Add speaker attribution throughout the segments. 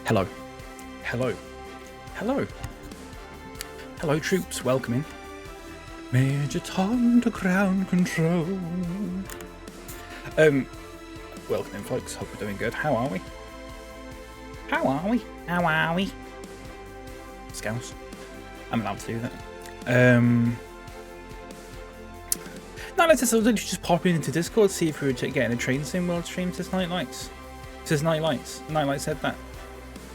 Speaker 1: Hello. Hello. Hello. Hello, troops. Welcome in. Major Tom to ground control. Welcome in, folks. Hope we're doing good. How are we? How are we? How are we? Scouts. I'm allowed to do that. No, let's just pop into Discord, see if we were getting a train sim world stream. Says Night Lights. Says Night Lights. Night Lights said that.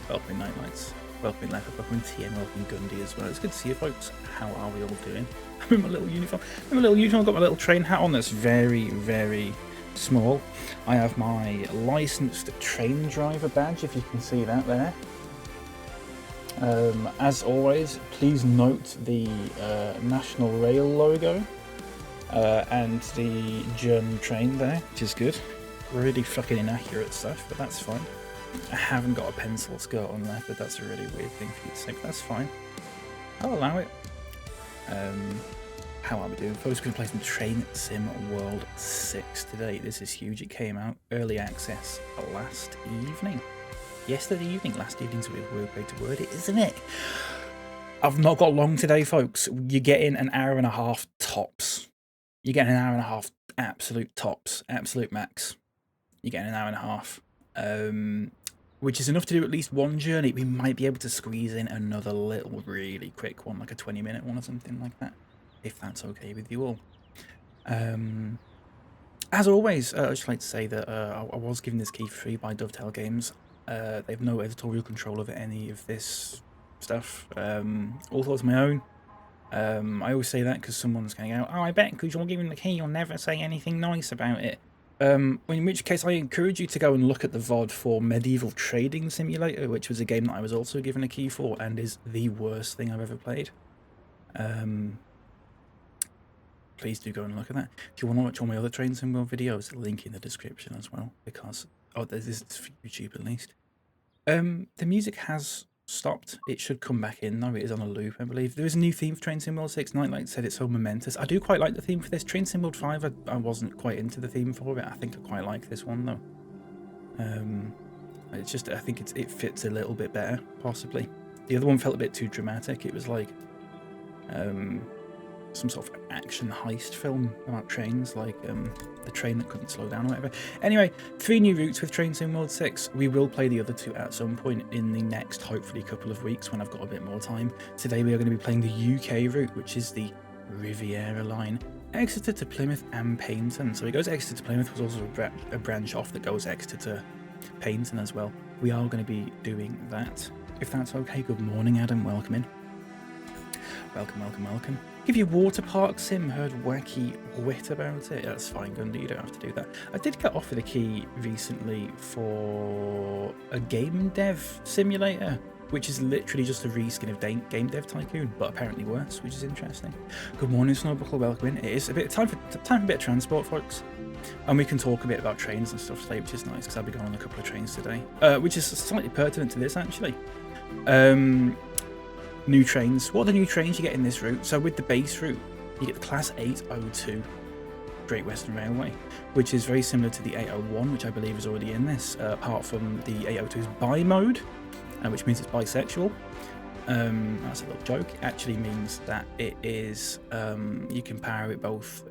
Speaker 1: Welcome in, Night Lights. Welcome in, Leopard. Welcome in, TN. Welcome in, Gundy as well. It's good to see you, folks. How are we all doing? I'm in my little uniform. I've got my little train hat on that's very, very small. I have my licensed train driver badge, if you can see that there. As always, please note the National Rail logo and the German train there, which is good. Really fucking inaccurate stuff, but that's fine. I haven't got a pencil skirt on there, but that's a really weird thing for you to say, but that's fine. I'll allow it. How are we doing? Folks, we're going to play some Train Sim World 6 today. This is huge. It came out early access last evening. Yesterday evening. Last evening's a weird way to word it, isn't it? I've not got long today, folks. You're getting an hour and a half tops. You're getting an hour and a half absolute tops. Absolute max. You're getting an hour and a half. Which is enough to do at least one journey. We might be able to squeeze in another little really quick one, like a 20-minute one or something like that, if that's okay with you all. As always, I'd just like to say that I was given this key for free by Dovetail Games. They have no editorial control over any of this stuff. All thoughts of my own. I always say that because someone's going out, oh, I bet because you're giving the key, you'll never say anything nice about it. In which case, I encourage you to go and look at the VOD for Medieval Trading Simulator, which was a game that I was also given a key for and is the worst thing I've ever played. Please do go and look at that. If you want to watch all my other Train Sim World videos, link in the description as well, because, oh, this is for YouTube at least. The music has stopped. It should come back in though. It is on a loop, I believe. There is a new theme for Train Sim World 6. Nightlight said it's so momentous. I do quite like the theme for this. Train Sim World 5, I wasn't quite into the theme for it. I think I quite like this one though. It's just, I think it fits a little bit better, possibly. The other one felt a bit too dramatic. It was like some sort of action heist film about trains, like the train that couldn't slow down or whatever. Anyway, 3 new routes with Train Sim World 6. We will play the other 2 at some point in the next, hopefully, couple of weeks when I've got a bit more time. Today we are going to be playing the UK route, which is the Riviera line, Exeter to Plymouth and Paignton. So it goes Exeter to Plymouth, was also a branch off that goes Exeter to Paignton as well. We are going to be doing that, if that's okay. Good morning, Adam. Welcome in. Welcome, welcome, welcome. Give you water park sim, heard wacky wit about it. That's fine, Gundy, you don't have to do that. I did get offered a key recently for a game dev simulator, which is literally just a reskin of Game Dev Tycoon, but apparently worse, which is interesting. Good morning, Snowbuckle, welcome in. It is a bit of time for a bit of transport, folks. And we can talk a bit about trains and stuff today, which is nice, because I'll be going on a couple of trains today, which is slightly pertinent to this, actually. New trains. What are the new trains you get in this route? So with the base route, you get the Class 802 Great Western Railway, which is very similar to the 801, which I believe is already in this, apart from the 802's bi mode, which means it's bisexual. That's a little joke. It actually means that it is, you can power it both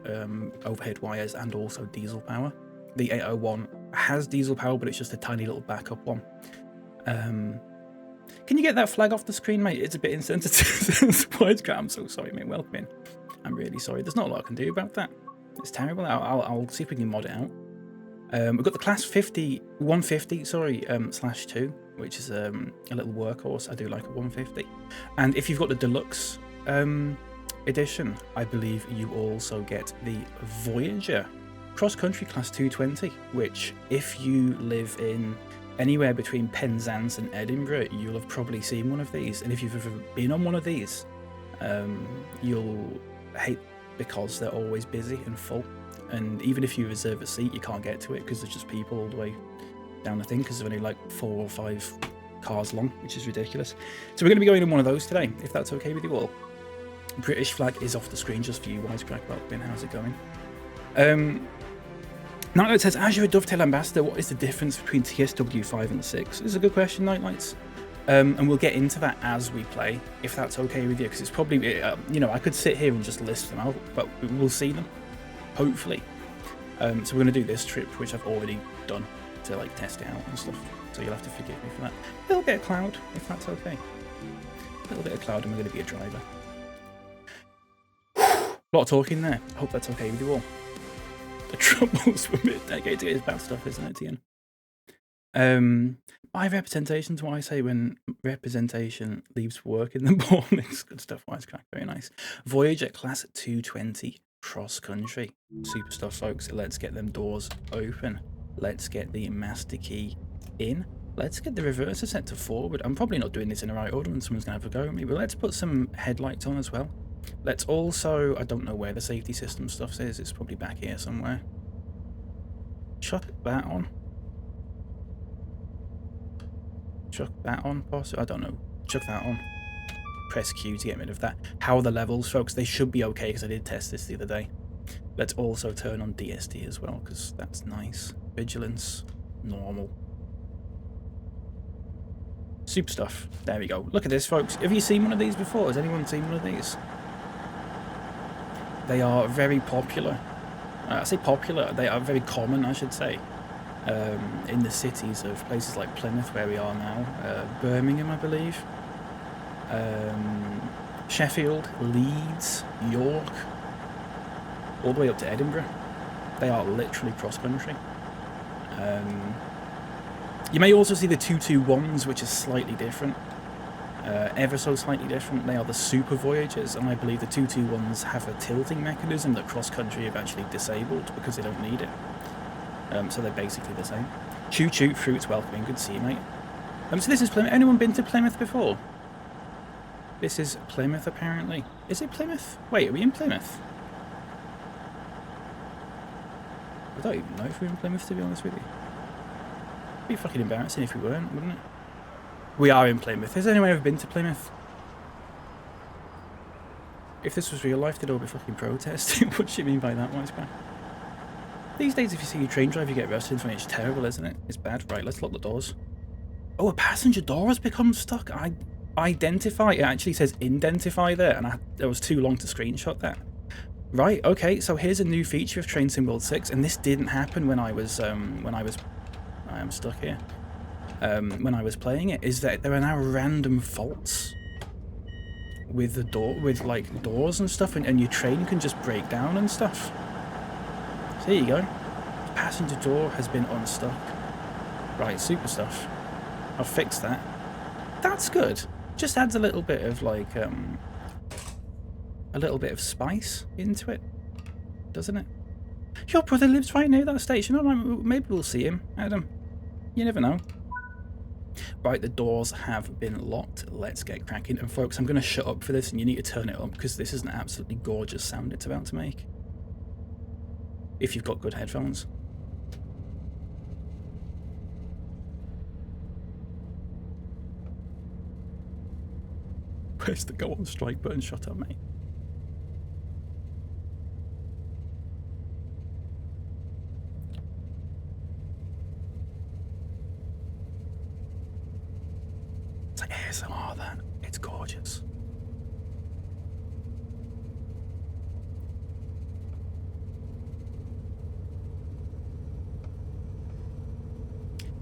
Speaker 1: overhead wires and also diesel power. The 801 has diesel power, but it's just a tiny little backup one. Can you get that flag off the screen, mate? It's a bit insensitive. I'm so sorry, mate. Welcome in. I'm really sorry. There's not a lot I can do about that. It's terrible. I'll see if we can mod it out. We've got the Class 150, sorry, /2, which is a little workhorse. I do like a 150. And if you've got the Deluxe edition, I believe you also get the Voyager Cross-Country Class 220, which, if you live in anywhere between Penzance and Edinburgh, you'll have probably seen one of these. And if you've ever been on one of these, you'll hate because they're always busy and full. And even if you reserve a seat, you can't get to it because there's just people all the way down the thing, because they're only like 4 or 5 cars long, which is ridiculous. So we're going to be going in one of those today, if that's okay with you all. British flag is off the screen just for you, Wisecrack. Welcome. How's it going? Nightlight says, as you're a Dovetail ambassador, what is the difference between TSW 5 and 6? It's a good question, Nightlights. And we'll get into that as we play, if that's okay with you, because it's probably, you know, I could sit here and just list them out, but we'll see them, hopefully. So we're going to do this trip, which I've already done, to like test it out and stuff, so you'll have to forgive me for that. A little bit of cloud, if that's okay. A little bit of cloud, and we're going to be a driver. A lot of talking there. I hope that's okay with you all. The troubles with mid-decade is bad stuff, isn't it, Ian? My representation's what I say when representation leaves work in the morning. It's good stuff, wisecrack, very nice. Voyager class 220 cross country. Super stuff, folks. Let's get them doors open. Let's get the master key in. Let's get the reverser set to forward. I'm probably not doing this in the right order and someone's going to have a go at me, but let's put some headlights on as well. Let's also, I don't know where the safety system stuff is. It's probably back here somewhere. Chuck that on. Chuck that on, possibly. I don't know. Chuck that on. Press Q to get rid of that. How are the levels, folks? They should be okay because I did test this the other day. Let's also turn on DSD as well because that's nice. Vigilance, normal. Super stuff. There we go. Look at this, folks. Have you seen one of these before? Has anyone seen one of these? They are very popular. I say popular. They are very common, I should say. In the cities of places like Plymouth, where we are now, Birmingham, I believe, Sheffield, Leeds, York, all the way up to Edinburgh. They are literally cross-country. You may also see the 221s, which is slightly different, ever so slightly different. They are the Super Voyagers, and I believe the 221s have a tilting mechanism that cross-country have actually disabled because they don't need it. So they're basically the same. Choo choo, fruits welcoming. Good to see you, mate. So this is Plymouth. Anyone been to Plymouth before? This is Plymouth, apparently. Is it Plymouth? Wait, are we in Plymouth? I don't even know if we're in Plymouth, to be honest with you. It'd be fucking embarrassing if we weren't, wouldn't it? We are in Plymouth. Has anyone ever been to Plymouth? If this was real life, they'd all be fucking protesting. What do you mean by that, wisecrack? These days, if you see a train drive, you get arrested in front. It's terrible, isn't it? It's bad. Right, let's lock the doors. Oh, a passenger door has become stuck. Identify. It actually says indentify there, and it was too long to screenshot that. Right, okay, so here's a new feature of Train Sim World 6, and this didn't happen when I am stuck here. When I was playing it, is that there are now random faults with the door, with like doors and stuff, and your train can just break down and stuff. So there you go. The passenger door has been unstuck. Right, super stuff. I'll fix that. That's good. Just adds a little bit of like a little bit of spice into it, doesn't it? Your brother lives right near that station. Oh, maybe we'll see him, Adam. You never know. Right, the doors have been locked. Let's get cracking. And folks, I'm going to shut up for this, and you need to turn it up because this is an absolutely gorgeous sound it's about to make. If you've got good headphones. Press the go on strike button. Shut up, mate. It's like ASMR, that. It's gorgeous.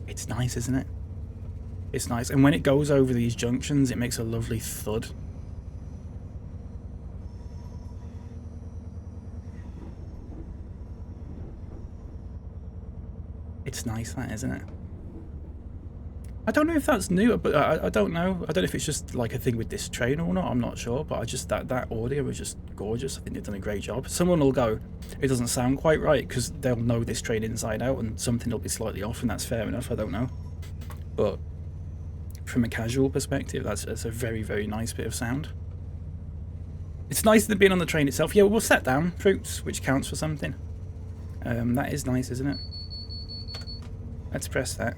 Speaker 1: It's nice, isn't it? It's nice. And when it goes over these junctions, it makes a lovely thud. It's nice, that, isn't it? I don't know if that's new, but I don't know. I don't know if it's just like a thing with this train or not. I'm not sure, but I just that audio was just gorgeous. I think they've done a great job. Someone will go, it doesn't sound quite right because they'll know this train inside out, and something will be slightly off, and that's fair enough. I don't know, but from a casual perspective, that's a very, very nice bit of sound. It's nicer than being on the train itself. Yeah, we'll set down fruits, which counts for something. That is nice, isn't it? Let's press that.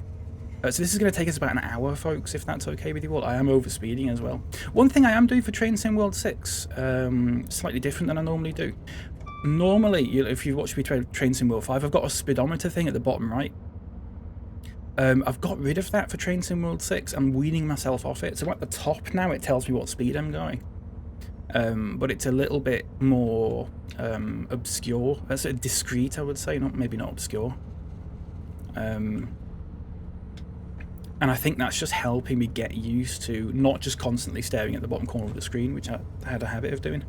Speaker 1: So this is going to take us about an hour, folks, if that's okay with you all. I am overspeeding as well. One thing I am doing for Train Sim World 6, slightly different than I normally do. Normally, if you watch me Train Sim World 5, I've got a speedometer thing at the bottom right. I've got rid of that for Train Sim World 6. I'm weaning myself off it. So at the top now, it tells me what speed I'm going. But it's a little bit more obscure. That's discreet, I would say. Maybe not obscure. And I think that's just helping me get used to not just constantly staring at the bottom corner of the screen, which I had a habit of doing.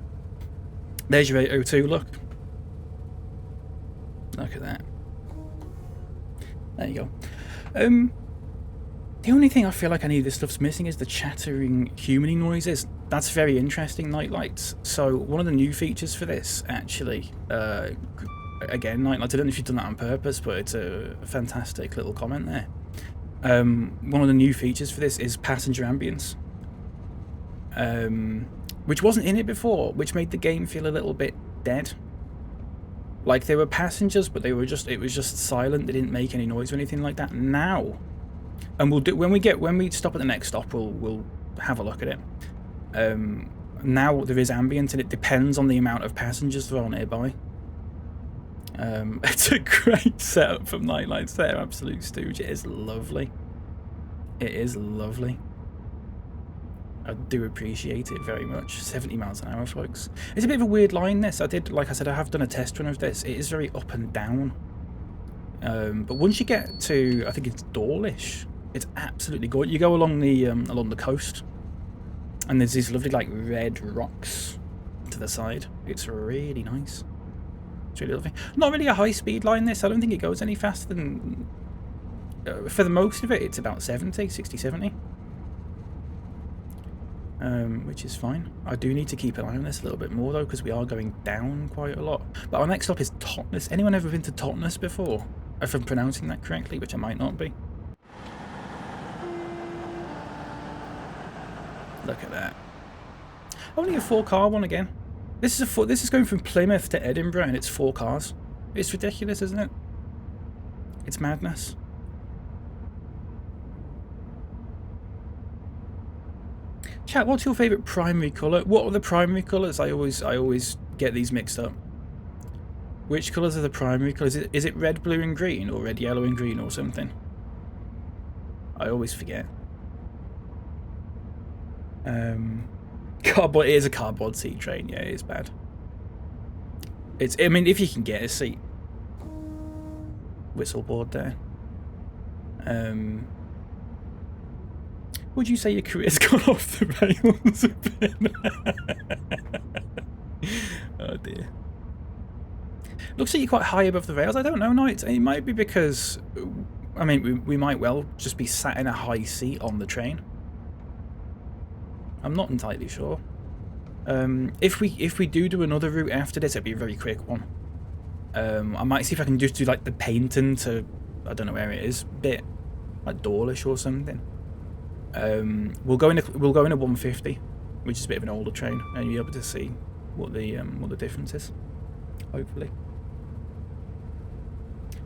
Speaker 1: There's your 802, look. Look at that. There you go. The only thing I feel like any of this stuff's missing is the chattering humany noises. That's very interesting, Nightlights. So one of the new features for this, actually, again, Nightlights, I don't know if you've done that on purpose, but it's a fantastic little comment there. One of the new features for this is passenger ambience, which wasn't in it before, which made the game feel a little bit dead. Like there were passengers, but it was just silent. They didn't make any noise or anything like that. Now, and we'll do when we stop at the next stop, we'll have a look at it. Now there is ambient, and it depends on the amount of passengers that are nearby. It's a great setup from Nightlights there, absolute stooge. It is lovely. It is lovely. I do appreciate it very much. 70 miles an hour, folks. It's a bit of a weird line, this. Like I said, I have done a test run of this. It is very up and down. But once you get to, I think it's Dawlish, it's absolutely gorgeous. You go along the coast, and there's these lovely like red rocks to the side. It's really nice. It's really lovely. Not really a high speed line, this. I don't think it goes any faster than, for the most of it, it's about 60, 70. Which is fine. I do need to keep an eye on this a little bit more though, because we are going down quite a lot. But our next stop is Totnes. Anyone ever been to Totnes before? If I'm pronouncing that correctly, which I might not be. Look at that. Only a 4-car one again. This is going from Plymouth to Edinburgh, and it's 4 cars. It's ridiculous, isn't it? It's madness. Chat, what's your favourite primary colour? What are the primary colours? I always get these mixed up. Which colours are the primary colours? Is it red, blue and green, or red, yellow and green, or something? I always forget. Cardboard. It is a cardboard seat train. Yeah, it is bad. I mean, if you can get a seat. Whistleboard there. Would you say your career's gone off the rails a bit? Oh dear. Looks like you're quite high above the rails. I don't know, no. It might be because, I mean, we might well just be sat in a high seat on the train. I'm not entirely sure. If we do another route after this, it'll be a very quick one. I might see if I can just do like the Paynton to, I don't know where it is, bit like Dawlish or something. We'll go in a 150, which is a bit of an older train, and you'll be able to see what the difference is. Hopefully,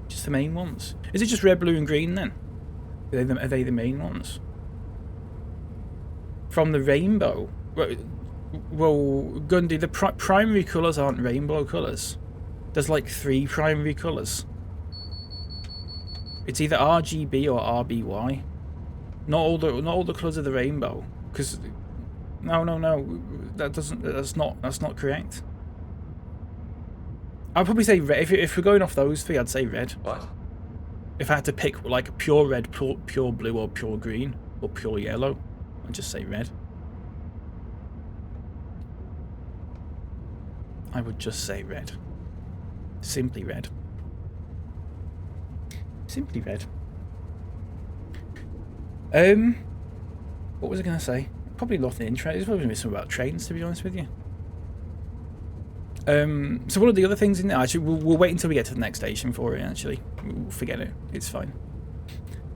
Speaker 1: just the main ones. Is it just red, blue, and green then? Are they the main ones? From the rainbow. Well, Gundy, the primary colours aren't rainbow colours. There's like 3 primary colours. It's either RGB or RBY. Not all the colours of the rainbow. Because no, that's not correct. I'd probably say red. If we're going off those 3, I'd say red.
Speaker 2: What?
Speaker 1: If I had to pick like pure red, pure blue, or pure green, or pure yellow, I'd just say red. I would just say red. Simply red. Simply red. What was I going to say? Probably nothing interesting. It's probably something about trains, to be honest with you. So what are the other things in there? Actually, we'll wait until we get to the next station for it, actually. We'll forget it. It's fine.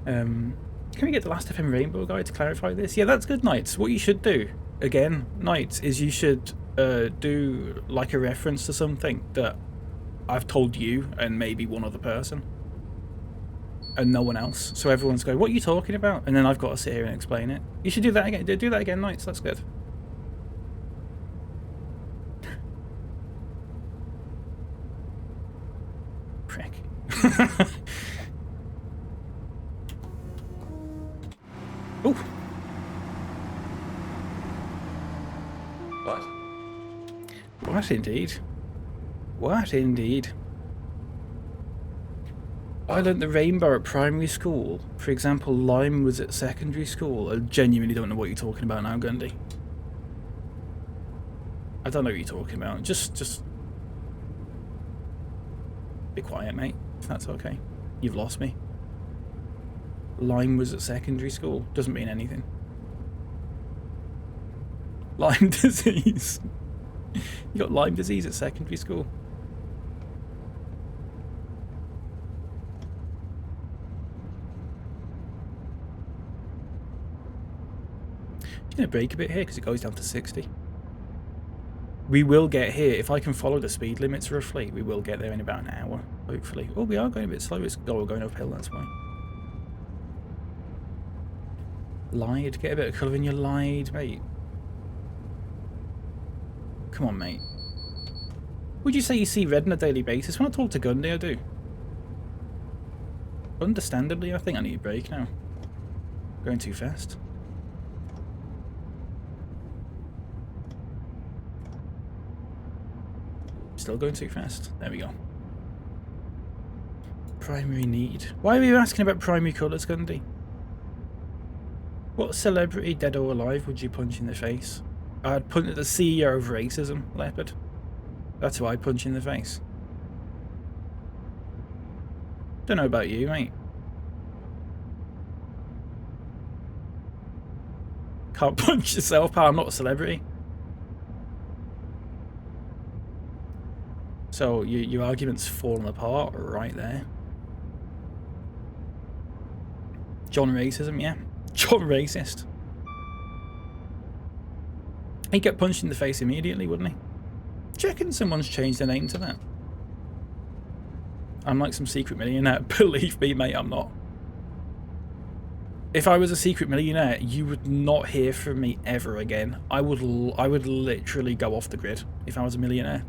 Speaker 1: Can we get the Last FM Rainbow guy to clarify this? Yeah, that's good, Knights. What you should do, again, Knights, is you should do like a reference to something that I've told you and maybe one other person. And no one else. So everyone's going, what are you talking about? And then I've got to sit here and explain it. You should do that again. Do that again, Knights. That's good. Prick.
Speaker 2: What?
Speaker 1: What indeed? What indeed? I learnt the rainbow at primary school. For example, lime was at secondary school. I genuinely don't know what you're talking about now, Gundy. I don't know what you're talking about. Just be quiet, mate, if that's okay. You've lost me. Lyme was at secondary school. Doesn't mean anything. Lyme disease. You got Lyme disease at secondary school. Just gonna brake a bit here because it goes down to 60. We will get here. If I can follow the speed limits roughly, we will get there in about an hour, hopefully. Oh, we are going a bit slow. We're going uphill, that's why. Lied. Get a bit of colour in your lied, mate. Come on, mate. Would you say you see red on a daily basis? When I talk to Gundy, I do. Understandably, I think I need a break now. Going too fast. Still going too fast. There we go. Primary need. Why are you asking about primary colours, Gundy? What celebrity, dead or alive, would you punch in the face? I'd punch the CEO of racism, Leopard. That's who I'd punch in the face. Don't know about you, mate. Can't punch yourself, pal. I'm not a celebrity. So your argument's falling apart right there. John Racism, yeah. John Racist. He'd get punched in the face immediately, wouldn't he? Do you reckon someone's changed their name to that? I'm like some secret millionaire. Believe me, mate, I'm not. If I was a secret millionaire, you would not hear from me ever again. I would literally go off the grid if I was a millionaire.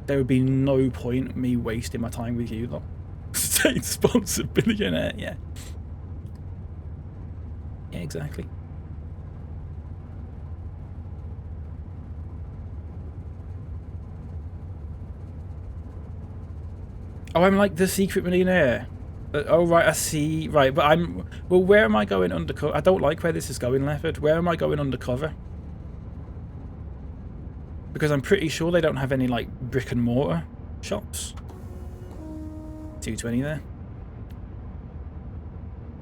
Speaker 1: There would be no point me wasting my time with you, though. State-sponsored billionaire, yeah. Yeah, exactly. Oh, I'm like the secret millionaire. Oh, right, I see. Right, but I'm... Well, where am I going undercover? I don't like where this is going, Leopard. Where am I going undercover? Because I'm pretty sure they don't have any, like, brick and mortar shops. 220 there.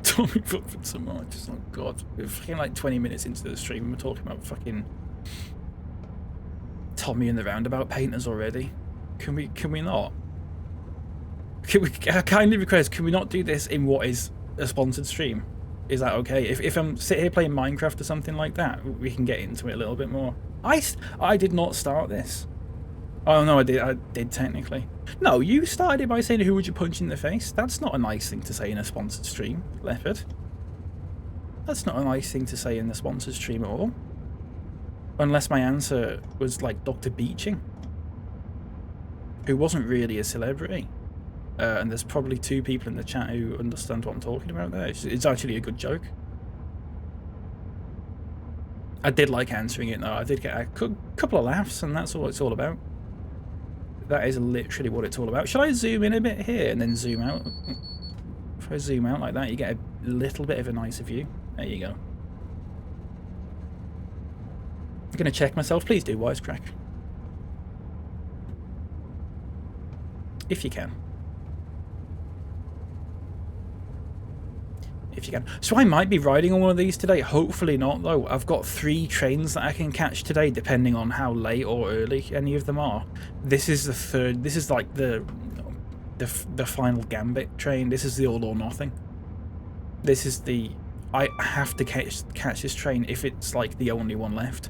Speaker 1: Tommy Buffett so much. Oh, God. We're fucking, like, 20 minutes into the stream and we're talking about fucking... Tommy and the Roundabout Painters already. Can we not? I kindly request, can we not do this in what is a sponsored stream? Is that okay? If I'm sitting here playing Minecraft or something like that, we can get into it a little bit more. I did not start this. Oh no, I did technically. No, you started it by saying who would you punch in the face? That's not a nice thing to say in a sponsored stream, Leopard. That's not a nice thing to say in the sponsored stream at all. Unless my answer was like Dr. Beaching, who wasn't really a celebrity. And there's probably 2 people in the chat who understand what I'm talking about there. It's actually a good joke. I did like answering it though. I did get a couple of laughs, and that's all it's all about. That is literally what it's all about. Shall I zoom in a bit here and then zoom out? If I zoom out like that, you get a little bit of a nicer view. There you go. I'm going to check myself. Please do, Wisecrack. If you can. If you can. So I might be riding on one of these today. Hopefully not, though. I've got 3 trains that I can catch today, depending on how late or early any of them are. This is the 3rd. This is like the final gambit train. This is the all or nothing. This is the... I have to catch this train if it's like the only one left.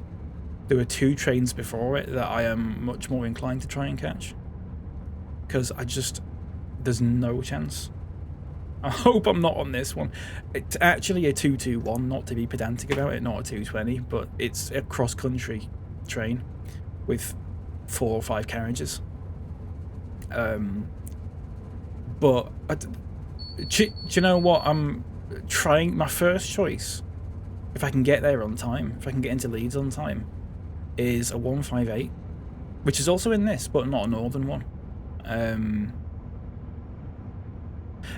Speaker 1: There were 2 trains before it that I am much more inclined to try and catch. Because I just... There's no chance. I hope I'm not on this one. It's actually a 221, not to be pedantic about it, not a 220, but it's a cross-country train with 4 or 5 carriages. But do you know what? I'm trying my first choice. If I can get there on time, if I can get into Leeds on time, is a 158, which is also in this, but not a northern one.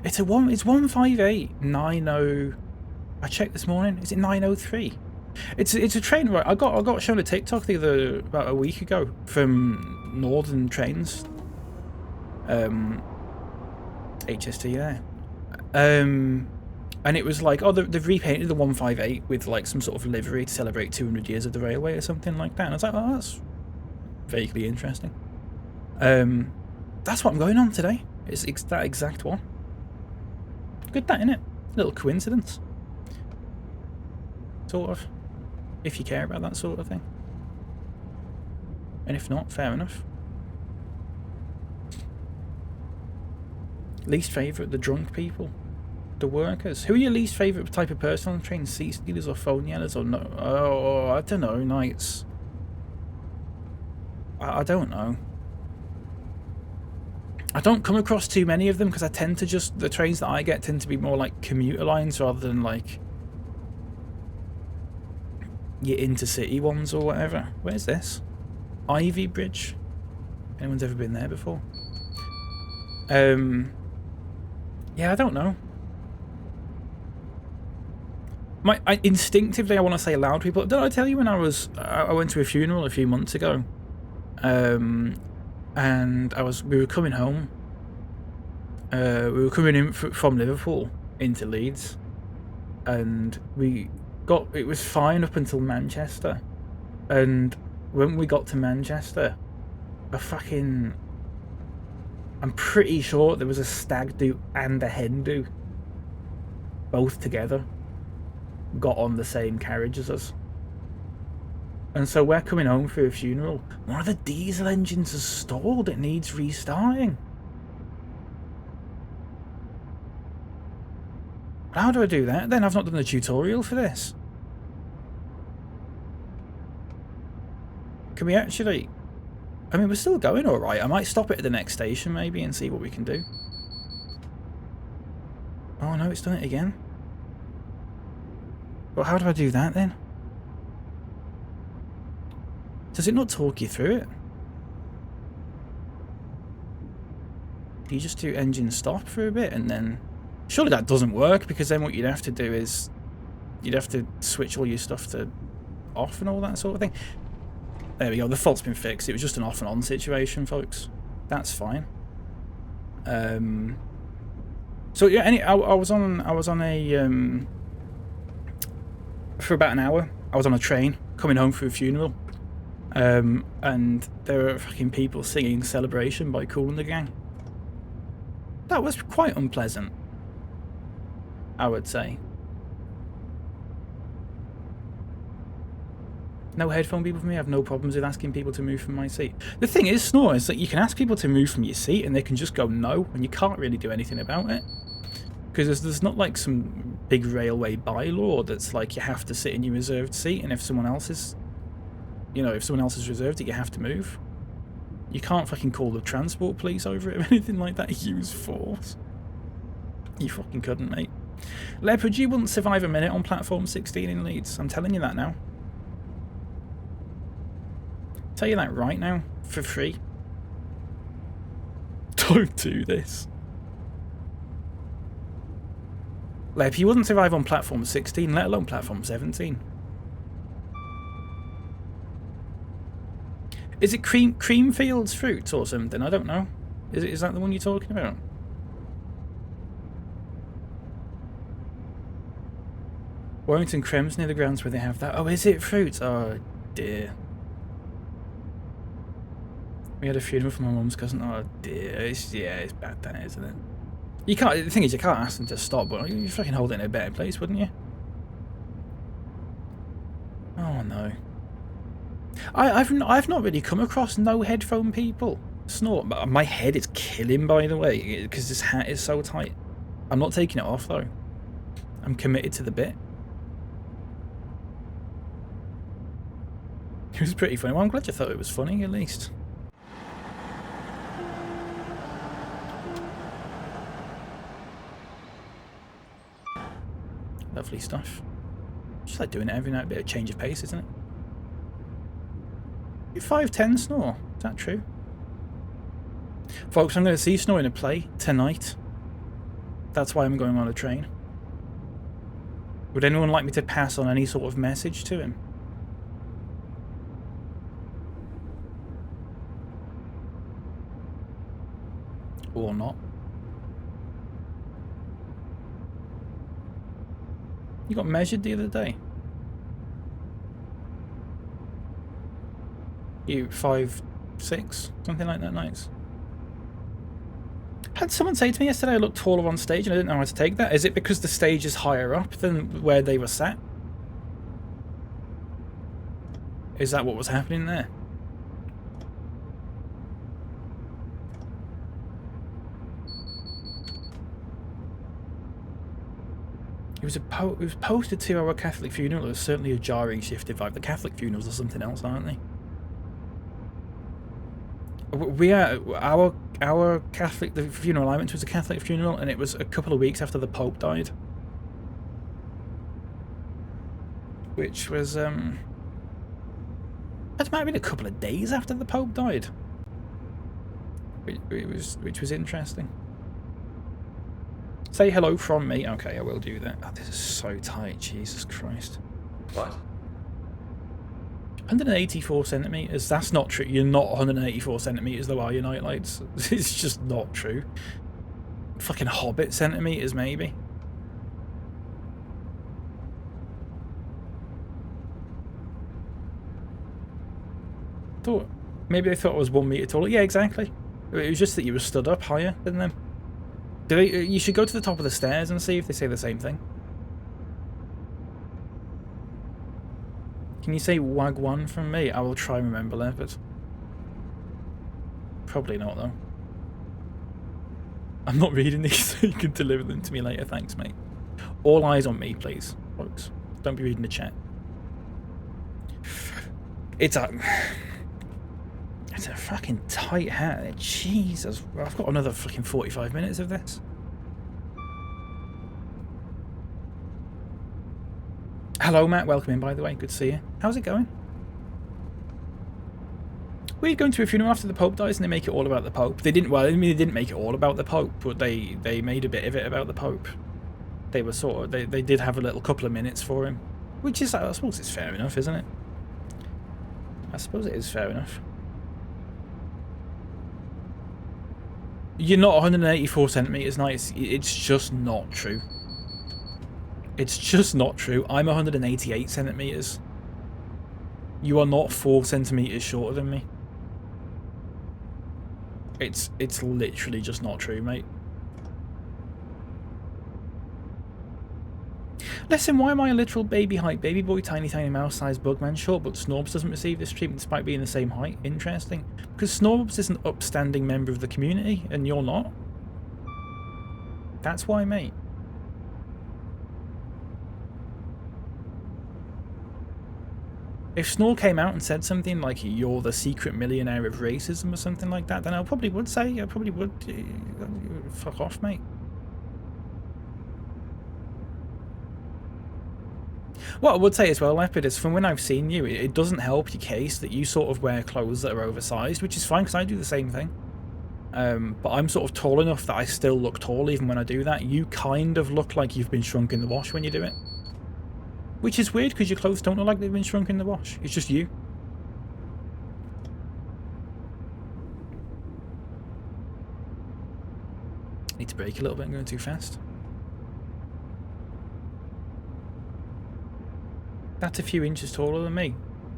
Speaker 1: It's 158 90. I checked this morning. Is it 903? It's a train, right? I got shown a TikTok about a week ago from Northern Trains. HST there. And it was like, oh, they've repainted the 158 with like some sort of livery to celebrate 200 years of the railway or something like that. And I was like, oh, that's vaguely interesting. That's what I'm going on today. It's that exact one. Good, that, innit? Little coincidence. Sort of. If you care about that sort of thing. And if not, fair enough. Least favourite, the drunk people. The workers. Who are your least favourite type of person on the train? Seat stealers or phone yellers or no? Oh, I don't know, knights. I don't know. I don't come across too many of them because I tend to just... The trains that I get tend to be more like commuter lines rather than like... your intercity ones or whatever. Where's this? Ivy Bridge. Anyone's ever been there before? Yeah, I don't know. Instinctively, I want to say loud people. Did I tell you when I went to a funeral a few months ago? And we were coming home. We were coming in from Liverpool into Leeds, and it was fine up until Manchester, and when we got to Manchester, I'm pretty sure there was a stag do and a hen do, both together, got on the same carriage as us. And so we're coming home for a funeral. One of the diesel engines has stalled. It needs restarting. How do I do that then? I've not done a tutorial for this. Can we actually... I mean, we're still going alright. I might stop it at the next station maybe and see what we can do. Oh no, it's done it again. But how do I do that then? Does it not talk you through it? Do you just do engine stop for a bit and then... Surely that doesn't work, because then what you'd have to do is... You'd have to switch all your stuff to off and all that sort of thing. There we go, the fault's been fixed. It was just an off and on situation, folks. That's fine. So yeah, I was on a... for about an hour, I was on a train, coming home for a funeral. And there were fucking people singing Celebration by Kool and the Gang. That was quite unpleasant, I would say. No headphone people for me. I have no problems with asking people to move from my seat. The thing is, Snore, is that you can ask people to move from your seat and they can just go no, and you can't really do anything about it. Because there's not like some big railway bylaw that's like you have to sit in your reserved seat, and if someone else is... You know, if someone else has reserved it, you have to move. You can't fucking call the transport police over it or anything like that. Use force. You fucking couldn't, mate. Leopard, you wouldn't survive a minute on platform 16 in Leeds. I'm telling you that now. Tell you that right now, for free. Don't do this. Lep, you wouldn't survive on platform 16, let alone platform 17. Is it Creamfields Fruits or something? I don't know. Is that the one you're talking about? Warrington Creme's near the grounds where they have that. Oh, is it fruits? Oh, dear. We had a funeral for my mum's cousin. Oh, dear. It's bad then, isn't it? You can't... The thing is, you can't ask them to stop, but you'd fucking hold it in a better place, wouldn't you? Oh, no. I've not really come across no headphone people. Snort. My head is killing, by the way, because this hat is so tight. I'm not taking it off, though. I'm committed to the bit. It was pretty funny. Well, I'm glad you thought it was funny, at least. Lovely stuff. Just like doing it every night, a bit of change of pace, isn't it? You 5'10" snore. Is that true? Folks, I'm going to see Snore in a play tonight. That's why I'm going on a train. Would anyone like me to pass on any sort of message to him? Or not? You got measured the other day. You 5'6", something like that. Nice. Had someone say to me yesterday I looked taller on stage and I didn't know how to take that. Is it because the stage is higher up than where they were sat? Is that what was happening there? It was posted to our Catholic funeral. It was certainly a jarring shifted vibe. The Catholic funerals are something else, aren't they? We are our Catholic. The funeral I went to was a Catholic funeral, and it was a couple of weeks after the Pope died, which was that might have been a couple of days after the Pope died, which was interesting. Say hello from me. Okay, I will do that. Oh, this is so tight. Jesus Christ.
Speaker 2: What?
Speaker 1: 184 centimeters. That's not true. You're not 184 centimeters though, are you, Nightlights? It's just not true. Fucking Hobbit centimeters, maybe. Thought maybe they thought I was 1 meter taller. Yeah, exactly. It was just that you were stood up higher than them. You should go to the top of the stairs and see if they say the same thing. Can you say Wagwan from me? I will try and remember that, but probably not though. I'm not reading these, so you can deliver them to me later. Thanks, mate. All eyes on me, please, folks. Don't be reading the chat. It's a fucking tight hat. Jesus, I've got another fucking 45 minutes of this. Hello, Matt. Welcome in, by the way. Good to see you. How's it going? We're going to a funeral after the Pope dies, and they make it all about the Pope. They didn't. Well, I mean, they didn't make it all about the Pope, but they made a bit of it about the Pope. They were sort of. They did have a little couple of minutes for him, which is, I suppose, it's fair enough, isn't it? I suppose it is fair enough. You're not 184 centimeters, nice. It's just not true. It's just not true. I'm 188 centimeters. You are not 4 centimeters shorter than me. It's literally just not true, mate. Listen, why am I a literal baby height baby boy, tiny mouse-sized bugman short, but Snorbs doesn't receive this treatment despite being the same height? Interesting. Because Snorbs is an upstanding member of the community, and you're not. That's why, mate. If Snore came out and said something like, you're the secret millionaire of racism or something like that, then I probably would say, fuck off, mate. What I would say as well, Leopard, is from when I've seen you, it doesn't help your case that you sort of wear clothes that are oversized, which is fine because I do the same thing. But I'm sort of tall enough that I still look tall even when I do that. You kind of look like you've been shrunk in the wash when you do it. Which is weird because your clothes don't look like they've been shrunk in the wash. It's just you. Need to brake a little bit, I'm going too fast. That's a few inches taller than me.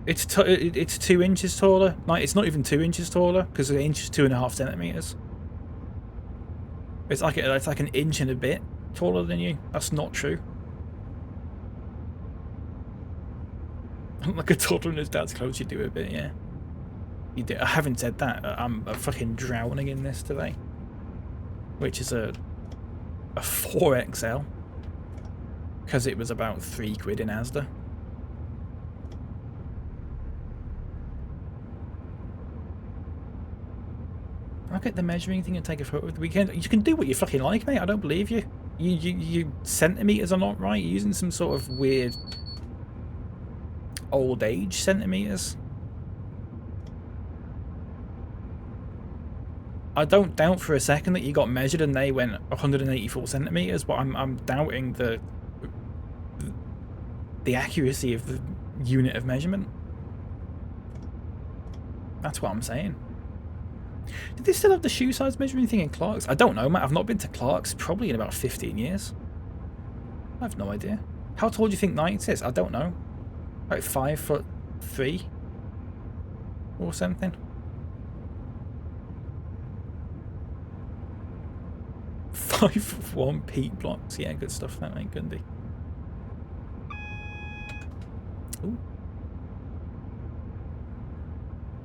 Speaker 1: It's 2 inches taller. Like, it's not even 2 inches taller because an inch is 2.5 centimeters. It's like an inch and a bit taller than you. That's not true. I'm like a toddler in his dad's clothes. You do a bit, yeah. You do. I haven't said that. I'm fucking drowning in this today, which is a 4XL because it was about £3 in Asda. I'll get the measuring thing and take a photo of the weekend. You can do what you fucking like, mate. I don't believe you. You centimeters are not right. You're using some sort of weird old age centimeters. I don't doubt for a second that you got measured and they went 184 centimeters, but I'm doubting the accuracy of the unit of measurement. That's what I'm saying. Did they still have the shoe size measuring thing in Clark's? I don't know, mate. I've not been to Clark's probably in about 15 years. I have no idea. How tall do you think Knights is? I don't know. Like 5'3" or something. 5'1" peak blocks. Yeah, good stuff. That ain't Gundy. Ooh.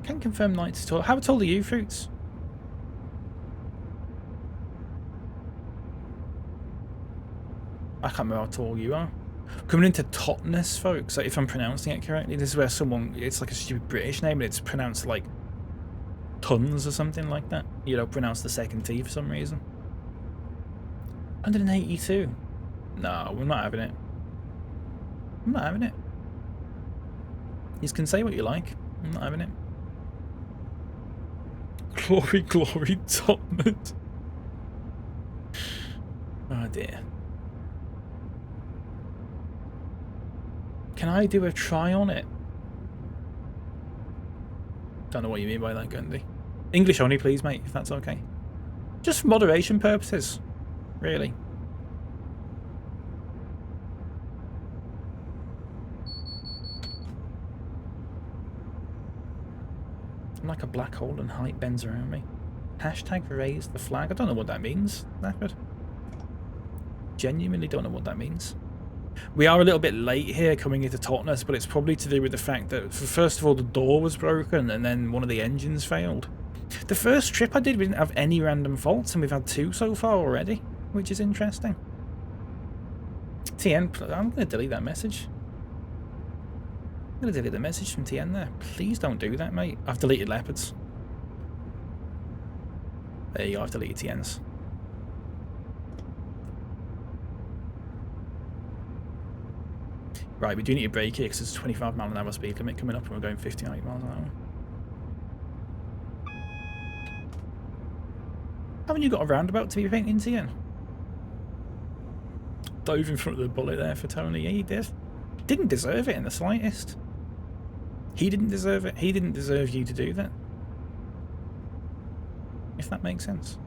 Speaker 1: Can confirm Knights is tall. How tall are you, Fruits? I can't remember how tall you are. Coming into Totness, folks, like if I'm pronouncing it correctly, this is where someone, it's like a stupid British name, and it's pronounced like tons or something like that. You know, pronounce the second T for some reason. 182. No, we're not having it. I'm not having it. You can say what you like. I'm not having it. Glory, glory, Totness. Oh dear. Can I do a try on it? Don't know what you mean by that, Gundy. English only, please, mate, if that's okay. Just for moderation purposes, really. I'm like a black hole and height bends around me. Hashtag raise the flag. I don't know what that means, Leopard. Genuinely don't know what that means. We are a little bit late here coming into Totness, but it's probably to do with the fact that, first of all, the door was broken and then one of the engines failed. The first trip I did, we didn't have any random faults, and we've had 2 so far already, which is interesting. TN, I'm going to delete that message. I'm going to delete the message from TN there. Please don't do that, mate. I've deleted Leopards. There you go, I've deleted TNs. Right, we do need to brake here because there's a 25-mile-an-hour speed limit coming up and we're going 58 miles an hour. Haven't you got a roundabout to be painting TN? Dove in front of the bullet there for Tony. Yeah, he did. Didn't deserve it in the slightest. He didn't deserve it. He didn't deserve you to do that. If that makes sense.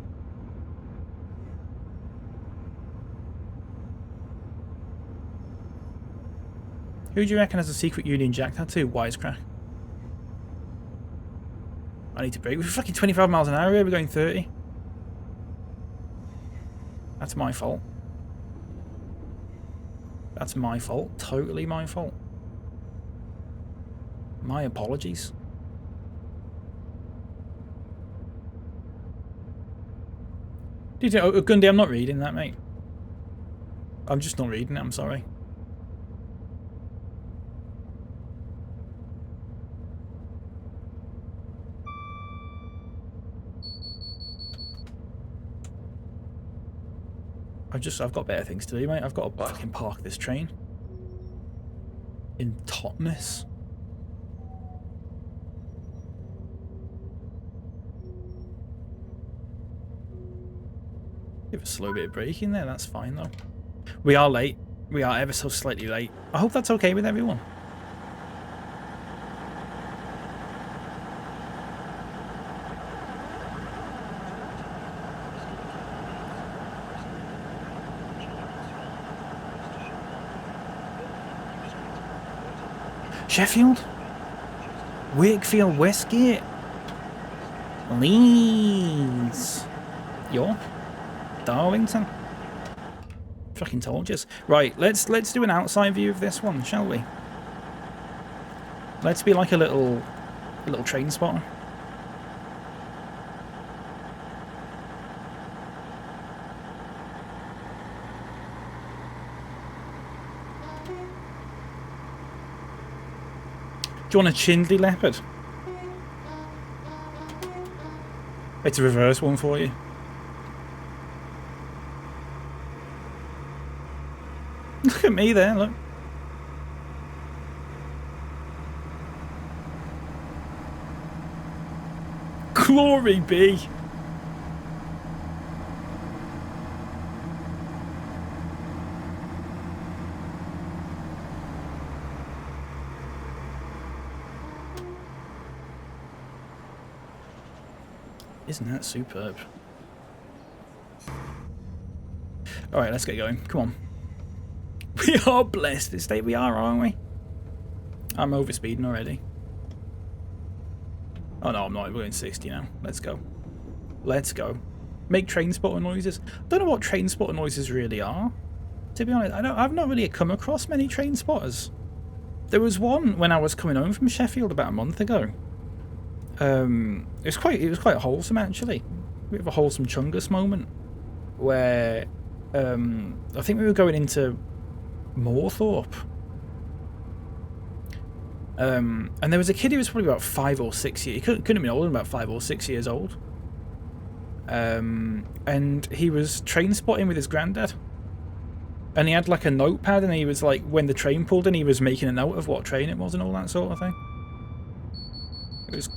Speaker 1: Who do you reckon has a secret Union Jack tattoo? Wisecrack. I need to brake. We're fucking 25 miles an hour here. We're going 30. That's my fault. That's my fault. Totally my fault. My apologies. Dude, Gundy, I'm not reading that, mate. I'm just not reading it. I'm sorry. I've got better things to do, mate. I've got to fucking park this train. In Totness. Give a slow bit of braking there, that's fine though. We are late. We are ever so slightly late. I hope that's okay with everyone. Sheffield, Wakefield, Westgate, Leeds, York, Darlington. Fucking told you. Right, let's do an outside view of this one, shall we? Let's be like a little train spotter. Do you want a Chindley Leopard? It's a reverse one for you. Look at me there, look. Glory be. Isn't that superb? Alright, let's get going. Come on. We are blessed this day. We are, aren't we? I'm overspeeding already. Oh no, I'm not. We're going 60 now. Let's go. Let's go. Make train spotter noises. Don't know what train spotter noises really are. To be honest, I've not really come across many train spotters. There was one when I was coming home from Sheffield about a month ago. It was quite wholesome actually. A bit of a wholesome Chungus moment where I think we were going into Moorthorpe. And there was a kid who was probably about 5 or 6 years. He couldn't have been older than about 5 or 6 years old. And he was train spotting with his granddad. And he had like a notepad, and he was like, when the train pulled in, he was making a note of what train it was and all that sort of thing. It was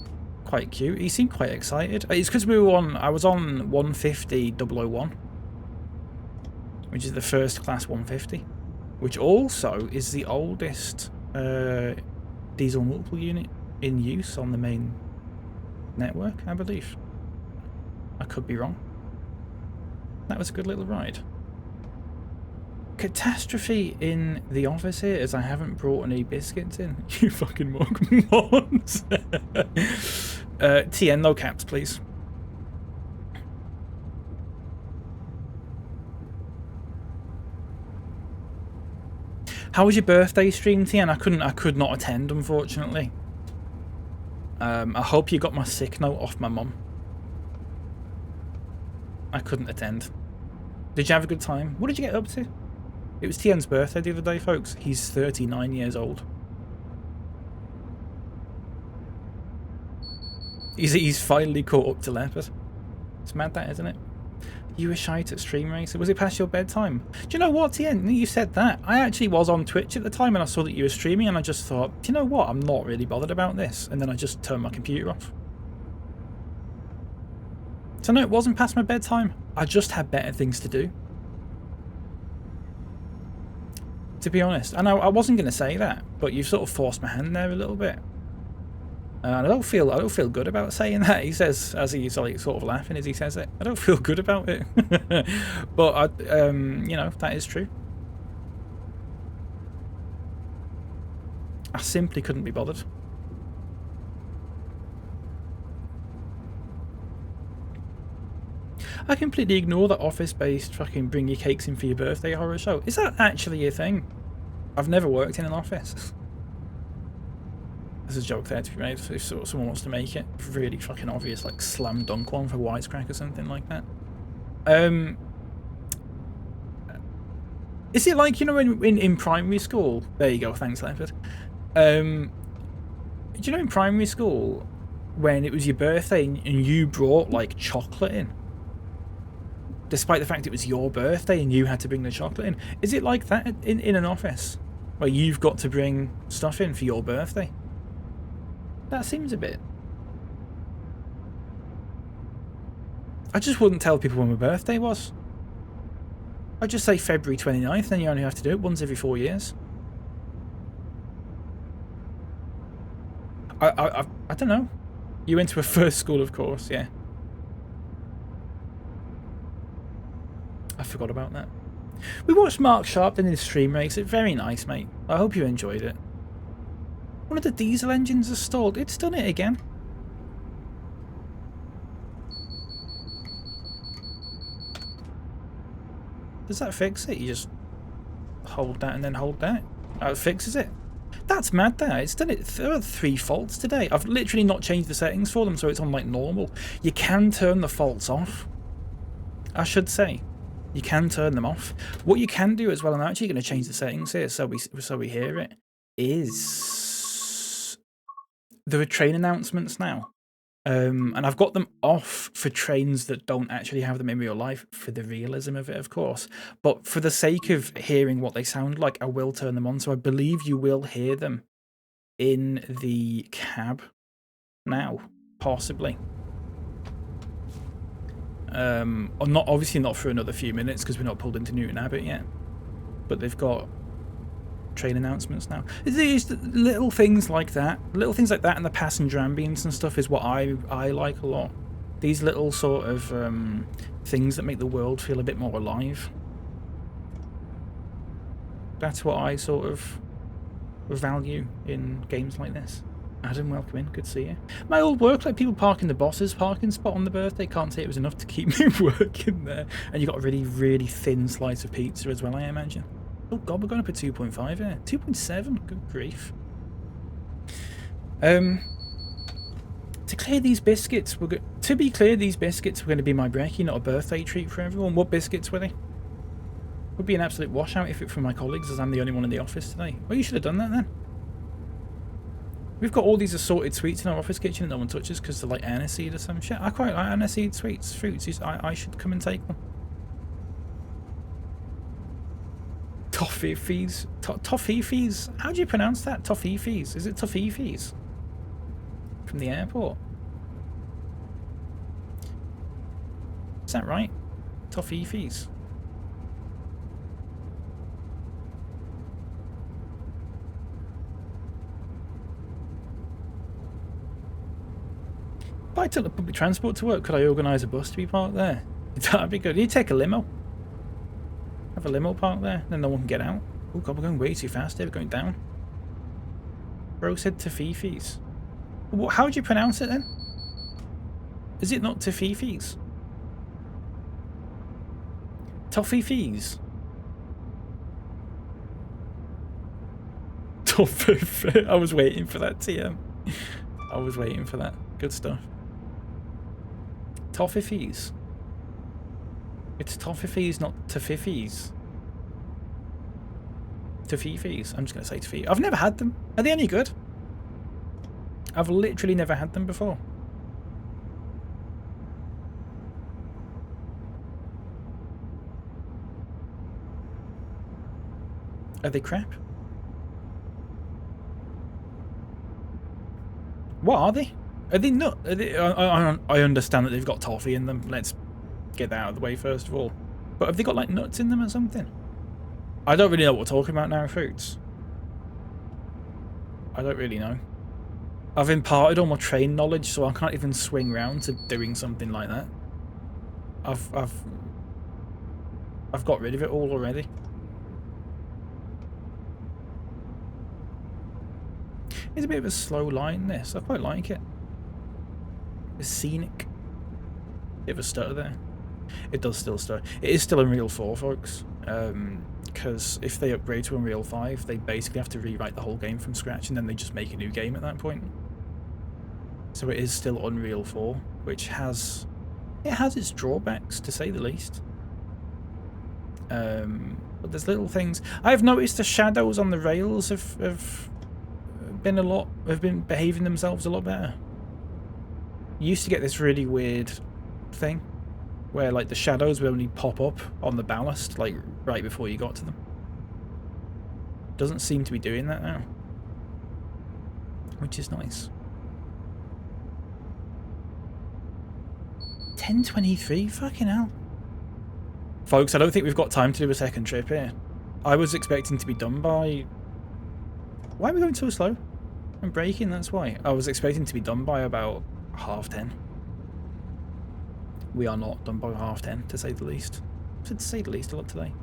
Speaker 1: quite cute. He seemed quite excited. It's because I was on 150-001, which is the first class 150, which also is the oldest diesel multiple unit in use on the main network, I believe. I could be wrong. That was a good little ride. Catastrophe in the office here as I haven't brought any biscuits in. You fucking morons. TN, no caps, please. How was your birthday stream, TN? I could not attend, unfortunately. I hope you got my sick note off my mum. I couldn't attend. Did you have a good time? What did you get up to? It was TN's birthday the other day, folks. He's 39 years old. He's finally caught up to Leopard. It's mad that, isn't it? You were shite at Stream Racer. Was it past your bedtime? Do you know what, TN? You said that. I actually was on Twitch at the time and I saw that you were streaming and I just thought, do you know what? I'm not really bothered about this. And then I just turned my computer off. So no, it wasn't past my bedtime. I just had better things to do. To be honest. And I wasn't going to say that, but you've sort of forced my hand there a little bit. And I don't feel good about saying that. He says, as he's like sort of laughing as he says it. I don't feel good about it. But you know, that is true. I simply couldn't be bothered. I completely ignore that office-based fucking bring your cakes in for your birthday horror show. Is that actually a thing? I've never worked in an office. There's a joke there to be made if someone wants to make it. Really fucking obvious, like slam dunk one for Wisecrack or something like that. Is it like, you know, in primary school? There you go, thanks, Leopard. Do you know in primary school, when it was your birthday and you brought, like, chocolate in? Despite the fact it was your birthday and you had to bring the chocolate in. Is it like that in an office? Where you've got to bring stuff in for your birthday? That seems a bit... I just wouldn't tell people when my birthday was. I'd just say February 29th, then you only have to do it once every 4 years. I don't know. You went to a first school, of course, yeah. I forgot about that. We watched Mark Sharp in his stream race. It's very nice, mate. I hope you enjoyed it. One of the diesel engines has stalled. It's done it again. Does that fix it? You just hold that and then hold that? Oh, it fixes it. That's mad there. It's done it. There are 3 faults today. I've literally not changed the settings for them, so it's on like normal. You can turn the faults off. I should say. You can turn them off. What you can do as well, and I'm actually going to change the settings here so we hear it, is there are train announcements now. And I've got them off for trains that don't actually have them in real life, for the realism of it, of course. But for the sake of hearing what they sound like, I will turn them on. So I believe you will hear them in the cab now, possibly. Or not, obviously not for another few minutes because we're not pulled into Newton Abbot yet. But they've got train announcements now. These little things like that, and the passenger ambience and stuff is what I like a lot. These little sort of things that make the world feel a bit more alive. That's what I sort of value in games like this. Adam, welcome in. Good to see you. My old work, like people parking the boss's parking spot on the birthday, can't say it was enough to keep me working there. And you got a really, really thin slice of pizza as well, I imagine. Oh god, we're going up at 2.5 here. 2.7? Good grief. To clear these biscuits, to be clear, these biscuits were going to be my brekkie, not a birthday treat for everyone. What biscuits were they? Would be an absolute washout if it for my colleagues, as I'm the only one in the office today. Well, you should have done that then. We've got all these assorted sweets in our office kitchen that no one touches because they're like aniseed or some shit. I quite like aniseed sweets, fruits. I should come and take one. Toffees. Toffees? How do you pronounce that? Toffees? Is it toffees? From the airport? Is that right? Toffees. If I took the public transport to work, could I organise a bus to be parked there? That'd be good. You take a limo. Have a limo parked there, then no one can get out. Oh god, we're going way too fast here. We're going down. Bro said Toffees. How would you pronounce it then? Is it not Toffees? Toffees. Toffee. I was waiting for that, TM. I was waiting for that. Good stuff. Toffees. It's Toffees, not Toffees. Toffees. I'm just going to say Toffees. I've never had them. Are they any good? I've literally never had them before. Are they crap? What are they? Are they not? Are they, I understand that they've got toffee in them. Let's get that out of the way first of all. But have they got like nuts in them or something? I don't really know what we're talking about now, fruits. I don't really know. I've imparted all my train knowledge, so I can't even swing round to doing something like that. I've got rid of it all already. It's a bit of a slow line, this. I quite like it. It's scenic. Bit of a stutter there. It does still stutter. It is still Unreal 4, folks. Because if they upgrade to Unreal 5, they basically have to rewrite the whole game from scratch, and then they just make a new game at that point. So it is still Unreal 4, which has its drawbacks, to say the least. But there's little things. I've noticed the shadows on the rails have been behaving themselves a lot better. You used to get this really weird thing where like the shadows would only pop up on the ballast like right before you got to them. Doesn't seem to be doing that now, which is nice. 10:23, fucking hell. Folks, I don't think we've got time to do a second trip here. I was expecting to be done by... Why are we going so slow? I'm braking, that's why. I was expecting to be done by about 10:30. We are not done by 10:30, to say the least. To say the least a lot today.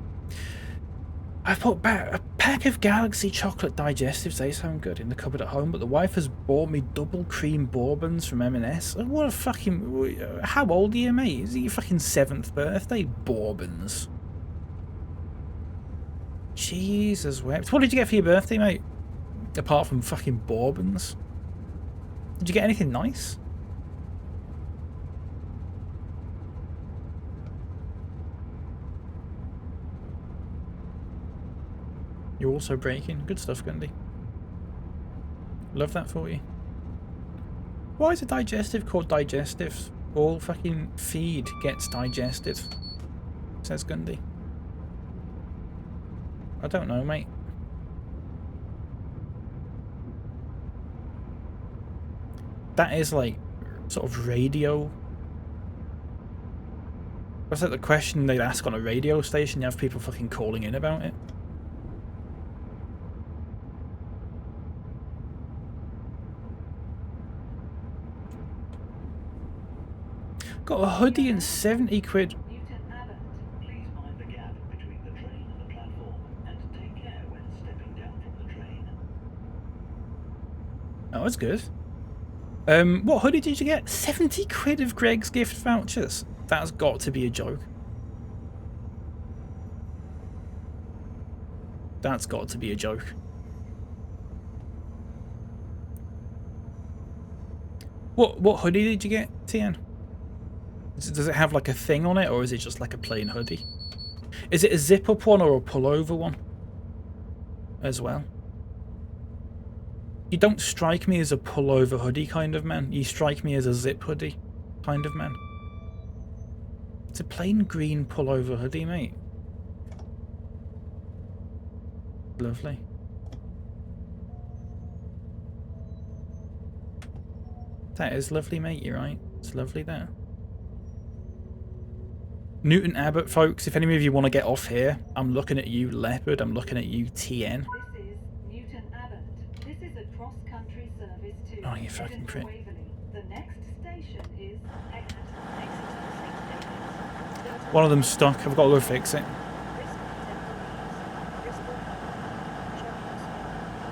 Speaker 1: I've put back a pack of Galaxy chocolate digestives, they sound good, in the cupboard at home, but the wife has bought me double cream bourbons from M&S. What a fucking... How old are you, mate? Is it your fucking 7th birthday? Bourbons. Jesus wept. What did you get for your birthday, mate? Apart from fucking bourbons. Did you get anything nice? You're also breaking. Good stuff, Gundy. Love that for you. Why is a digestive called digestive? All fucking feed gets digested, says Gundy. I don't know, mate. That is like sort of radio. That's like the question they'd ask on a radio station. You have people fucking calling in about it. Got a hoodie and 70 quid.
Speaker 2: Please mind the gap between the train and the platform, and take care when stepping down from the train.
Speaker 1: Oh, that's good. What hoodie did you get? 70 quid of Greg's gift vouchers. That's got to be a joke. That's got to be a joke. What hoodie did you get, TN? Does it have like a thing on it, or is it just like a plain hoodie? Is it a zip-up one or a pullover one as well? You don't strike me as a pullover hoodie kind of man. You strike me as a zip hoodie kind of man. It's a plain green pullover hoodie, mate. Lovely. That is lovely, mate. You're right. It's lovely there. Newton Abbott, folks. If any of you want to get off here, I'm looking at you, Leopard. I'm looking at you, TN.
Speaker 3: This is Newton Abbott. This is a cross-country service to
Speaker 1: Oh, you fucking prick.
Speaker 3: Waverley. The next station is Exeter.
Speaker 1: One of them's stuck. I've got to go fix it.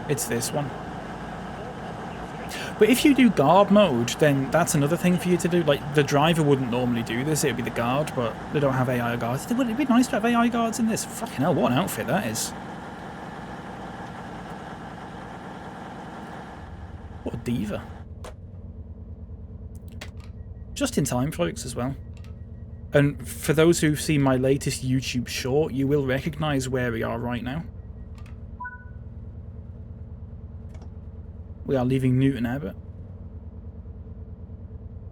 Speaker 1: It's this one. But if you do guard mode, then that's another thing for you to do. Like, the driver wouldn't normally do this. It would be the guard, but they don't have AI guards. Wouldn't it be nice to have AI guards in this? Fucking hell, what an outfit that is. What a diva. Just in time, folks, as well. And for those who've seen my latest YouTube short, you will recognise where we are right now. We are leaving Newton Abbott.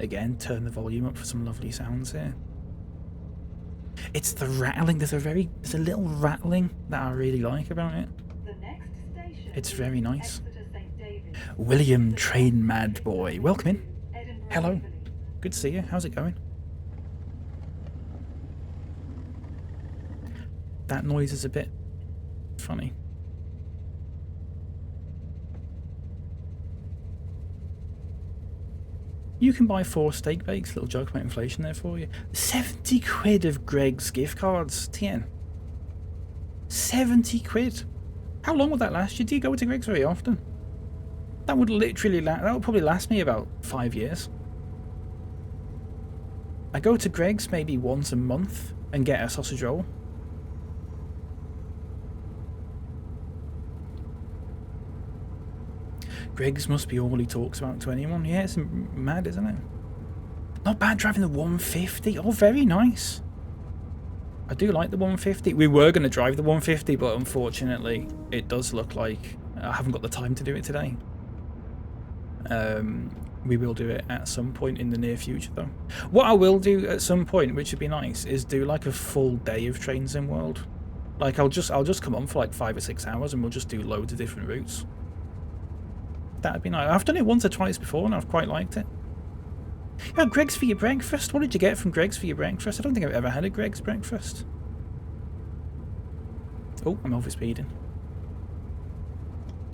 Speaker 1: Again, turn the volume up for some lovely sounds here. It's the rattling. There's a little rattling that I really like about it.
Speaker 3: The next station
Speaker 1: It's very nice.
Speaker 3: Exeter St. David's.
Speaker 1: William Train Mad Boy. Welcome in.
Speaker 3: Edinburgh
Speaker 1: Hello.
Speaker 3: Waverley.
Speaker 1: Good to see you. How's it going? That noise is a bit funny. You can buy 4 steak bakes. Little joke about inflation there for you. 70 quid of Greg's gift cards. TN. 70 quid. How long would that last you? Do you go to Greg's very often? That would literally that would probably last me about 5 years. I go to Greg's maybe once a month and get a sausage roll. Greg's must be all he talks about to anyone. Yeah, it's mad, isn't it? Not bad driving the 150. Oh, very nice. I do like the 150. We were going to drive the 150, but unfortunately, it does look like I haven't got the time to do it today. We will do it at some point in the near future, though. What I will do at some point, which would be nice, is do like a full day of Trains in World. Like I'll just come on for like 5 or 6 hours, and we'll just do loads of different routes. That'd be nice. I've done it once or twice before, and I've quite liked it. Yeah, Greg's for your breakfast. What did you get from Greg's for your breakfast? I don't think I've ever had a Greg's breakfast. Oh, I'm over speeding.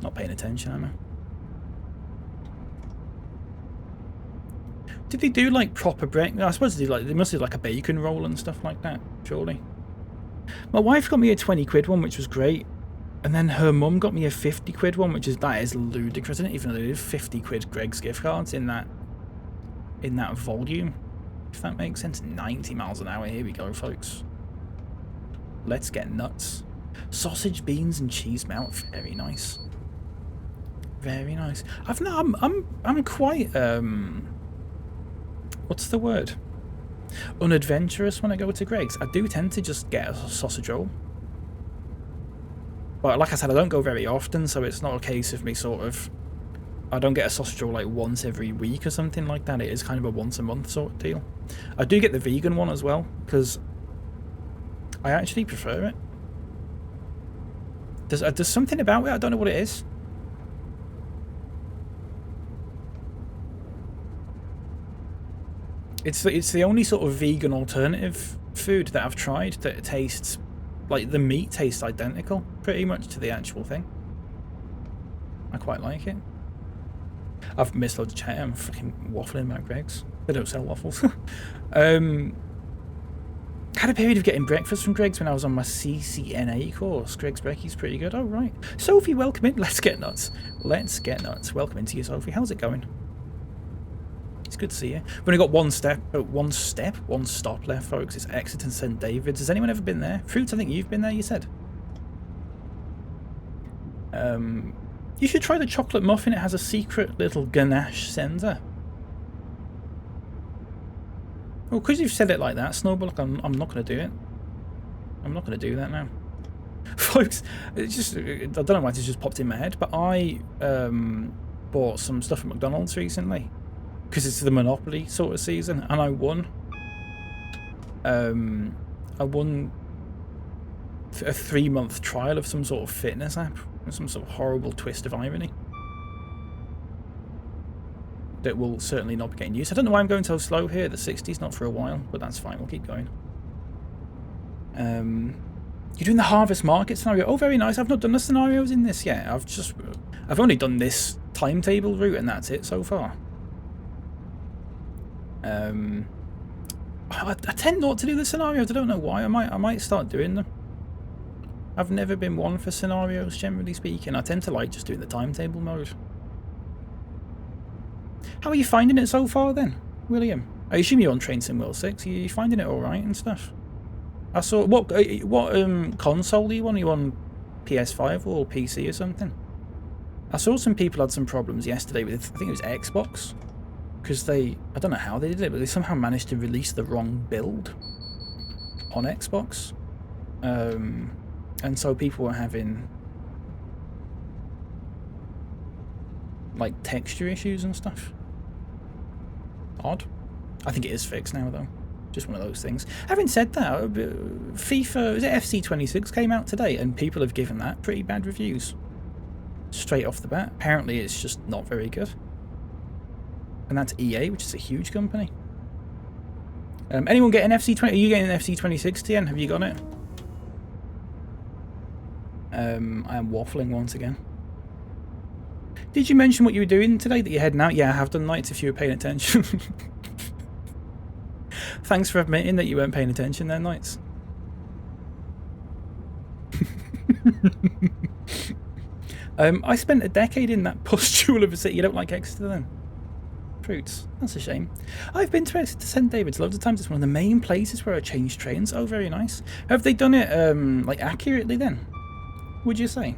Speaker 1: Not paying attention, am I? Did they do like proper breakfast? I suppose they must do like a bacon roll and stuff like that, surely. My wife got me a 20 quid one, which was great. And then her mum got me a 50 quid one, that is ludicrous. I didn't even know they did 50 quid Greg's gift cards in that volume. If that makes sense. 90 miles an hour. Here we go, folks. Let's get nuts. Sausage, beans, and cheese melt. Very nice. Very nice. I'm quite what's the word? Unadventurous when I go to Greg's. I do tend to just get a sausage roll. But like I said, I don't go very often, so it's not a case of me sort of... I don't get a sausage roll like once every week or something like that. It is kind of a once a month sort of deal. I do get the vegan one as well, because I actually prefer it. There's something about it, I don't know what it is. It's the only sort of vegan alternative food that I've tried that tastes... Like, the meat tastes identical, pretty much, to the actual thing. I quite like it. I've missed loads of chat. I'm fucking waffling about Greg's. They don't sell waffles. Had a period of getting breakfast from Greg's when I was on my CCNA course. Greg's Brekie's pretty good. Oh, right. Sophie, welcome in. Let's get nuts. Let's get nuts. Welcome into you, Sophie. How's it going? It's good to see you. We've only got one stop left, folks. It's Exeter St. David's. Has anyone ever been there? Fruits, I think you've been there, you said. You should try the chocolate muffin. It has a secret little ganache centre. Well, because you've said it like that, Snowball, I'm not going to do it. I'm not going to do that now. Folks, it's just, I don't know why it's just popped in my head, but I bought some stuff at McDonald's recently. Because it's the Monopoly sort of season, and I won. I won a 3-month trial of some sort of fitness app. Some sort of horrible twist of irony. That will certainly not be getting used. I don't know why I'm going so slow here. The 60's not for a while, but that's fine. We'll keep going. You're doing the Harvest Market scenario. Oh, very nice. I've not done the scenarios in this yet. I've only done this timetable route, and that's it so far. I tend not to do the scenarios. I don't know why. I might start doing them. I've never been one for scenarios, generally speaking. I tend to like just doing the timetable mode. How are you finding it so far then, William? I assume you're on Train Sim World 6. Are you finding it alright and stuff? I saw... What console are you on? Are you on PS5 or PC or something? I saw some people had some problems yesterday with, I think it was Xbox. Because I don't know how they did it, but they somehow managed to release the wrong build on Xbox. And so people were having like texture issues and stuff. Odd. I think it is fixed now though. Just one of those things. Having said that, FIFA, is it FC26 came out today, and people have given that pretty bad reviews. Straight off the bat. Apparently it's just not very good. And that's EA, which is a huge company. Anyone getting FC20? Are you getting an FC26, TN? Have you got it? I am waffling once again. Did you mention what you were doing today, that you're heading out? Yeah, I have done nights if you were paying attention. Thanks for admitting that you weren't paying attention there, Knights. I spent a decade in that pustule of a city. You don't like Exeter then? Fruits. That's a shame. I've been to Exeter St. David's loads of times. It's one of the main places where I change trains. Oh, very nice. Have they done it like accurately then? Would you say?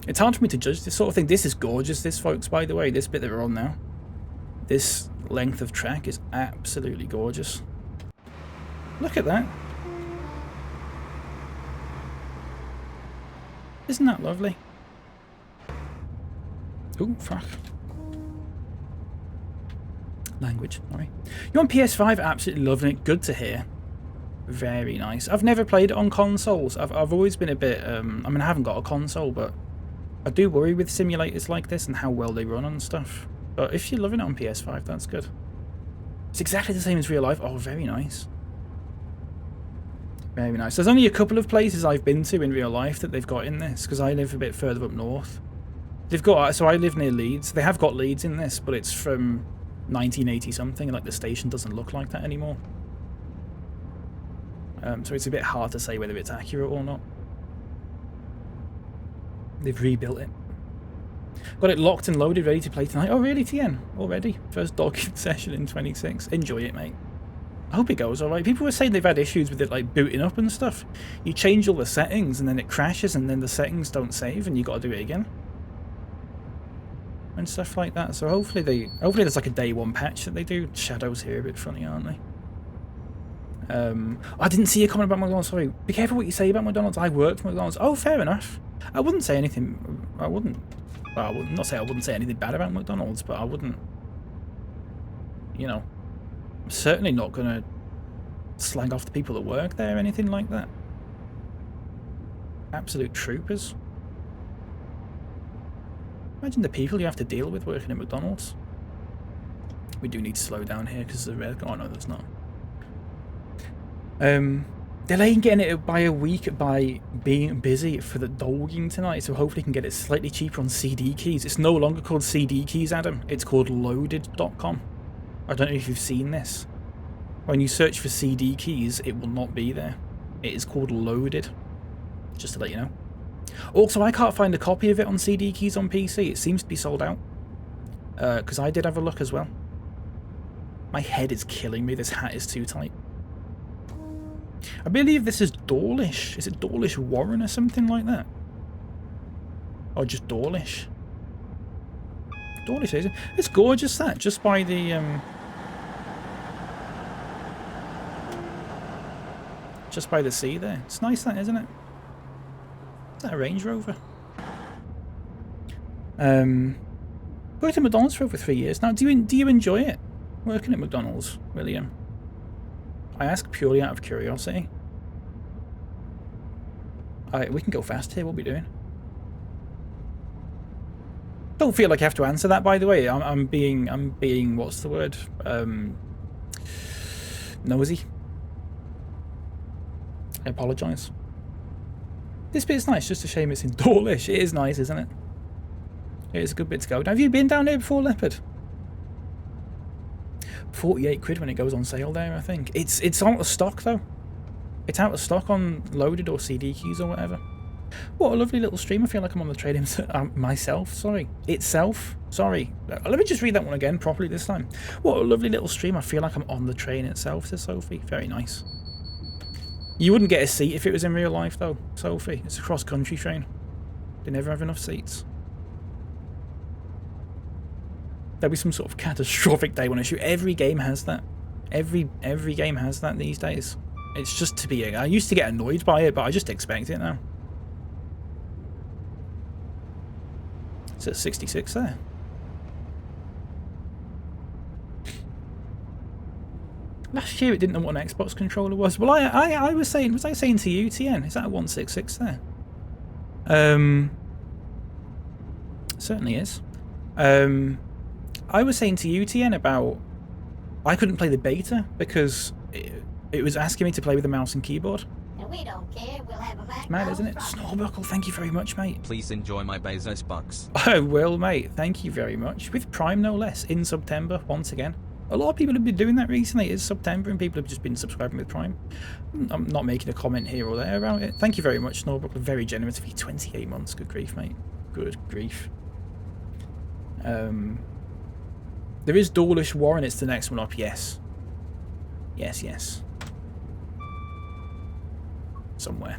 Speaker 1: It's hard for me to judge this sort of thing. This is gorgeous, this, folks, by the way. This bit that we're on now. This length of track is absolutely gorgeous. Look at that. Isn't that lovely? Oh, fuck. Language, sorry. You're on PS5, absolutely loving it. Good to hear. Very nice. I've never played it on consoles. I've always been a bit, I mean, I haven't got a console, but I do worry with simulators like this and how well they run and stuff. But if you're loving it on PS5, that's good. It's exactly the same as real life. Oh, very nice. Very nice. There's only a couple of places I've been to in real life that they've got in this, because I live a bit further up north. They've got, so I live near Leeds. They have got Leeds in this, but it's from 1980 something, like the station doesn't look like that anymore. So it's a bit hard to say whether it's accurate or not. They've rebuilt it. Got it locked and loaded, ready to play tonight. Oh really, TN? Already? First dog session in 26. Enjoy it, mate. I hope it goes alright. People were saying they've had issues with it, like booting up and stuff. You change all the settings and then it crashes and then the settings don't save and you got to do it again. And stuff like that. So hopefully there's like a day one patch that they do. Shadows here a bit funny, aren't they? I didn't see a comment about McDonald's. Sorry. Be careful what you say about McDonald's. I work for McDonald's. Oh, fair enough. I wouldn't say anything. I wouldn't. Well, I would not say I wouldn't say anything bad about McDonald's, but I wouldn't. You know, I'm certainly not gonna slag off the people that work there or anything like that. Absolute troopers. Imagine the people you have to deal with working at McDonald's. We do need to slow down here because the red. Oh no, there's not. Delaying getting it by a week by being busy for the dogging tonight, so hopefully can get it slightly cheaper on CD keys. It's no longer called CD keys, Adam. It's called loaded.com. I don't know if you've seen this. When you search for CD keys, it will not be there. It is called loaded. Just to let you know. Also, I can't find a copy of it on CD keys on PC. It seems to be sold out. Because I did have a look as well. My head is killing me. This hat is too tight. I believe this is Dawlish. Is it Dawlish Warren or something like that? Or just Dawlish? Dawlish, is it? It's gorgeous, that. Just by the... Just by the sea there. It's nice, that, isn't it? Is that a Range Rover? Worked at McDonald's for over 3 years now. Do you enjoy it? Working at McDonald's, William? I ask purely out of curiosity. We can go fast here. What are we doing? Don't feel like I have to answer that, by the way. I'm being what's the word? Nosy. I apologise. This bit's nice, just a shame it's in Dawlish. It is nice, isn't it? It is a good bit to go. Have you been down there before, Leopard? 48 quid when it goes on sale there, I think. It's out of stock, though. It's out of stock on loaded or CD keys or whatever. What a lovely little stream. I feel like I'm on the train myself, sorry. Itself, sorry. Let me just read that one again properly this time. What a lovely little stream. I feel like I'm on the train itself, says Sophie. Very nice. You wouldn't get a seat if it was in real life, though, Sophie. It's a cross-country train. They never have enough seats. There'll be some sort of catastrophic day one issue. Every game has that. Every game has that these days. It's just to be... I used to get annoyed by it, but I just expect it now. It's at 66 there. Last year it didn't know what an Xbox controller was. Well, I was saying... Was I saying to you, TN? Is that a 166 there? Certainly is. I was saying to you, TN, about... I couldn't play the beta because it was asking me to play with the mouse and keyboard.
Speaker 4: We don't care. We'll have a
Speaker 1: It's mad, isn't it? Snorbuckle, thank you very much, mate.
Speaker 5: Please enjoy my Bezos bucks.
Speaker 1: I will, mate. Thank you very much. With Prime, no less, in September, once again. A lot of people have been doing that recently. It's September and people have just been subscribing with Prime. I'm not making a comment here or there about it. Thank you very much, Snorbuckle. Very generous of you. 28 months. Good grief, mate. Good grief. There is Dawlish Warren. It's the next one up. Yes. Yes, yes. Somewhere.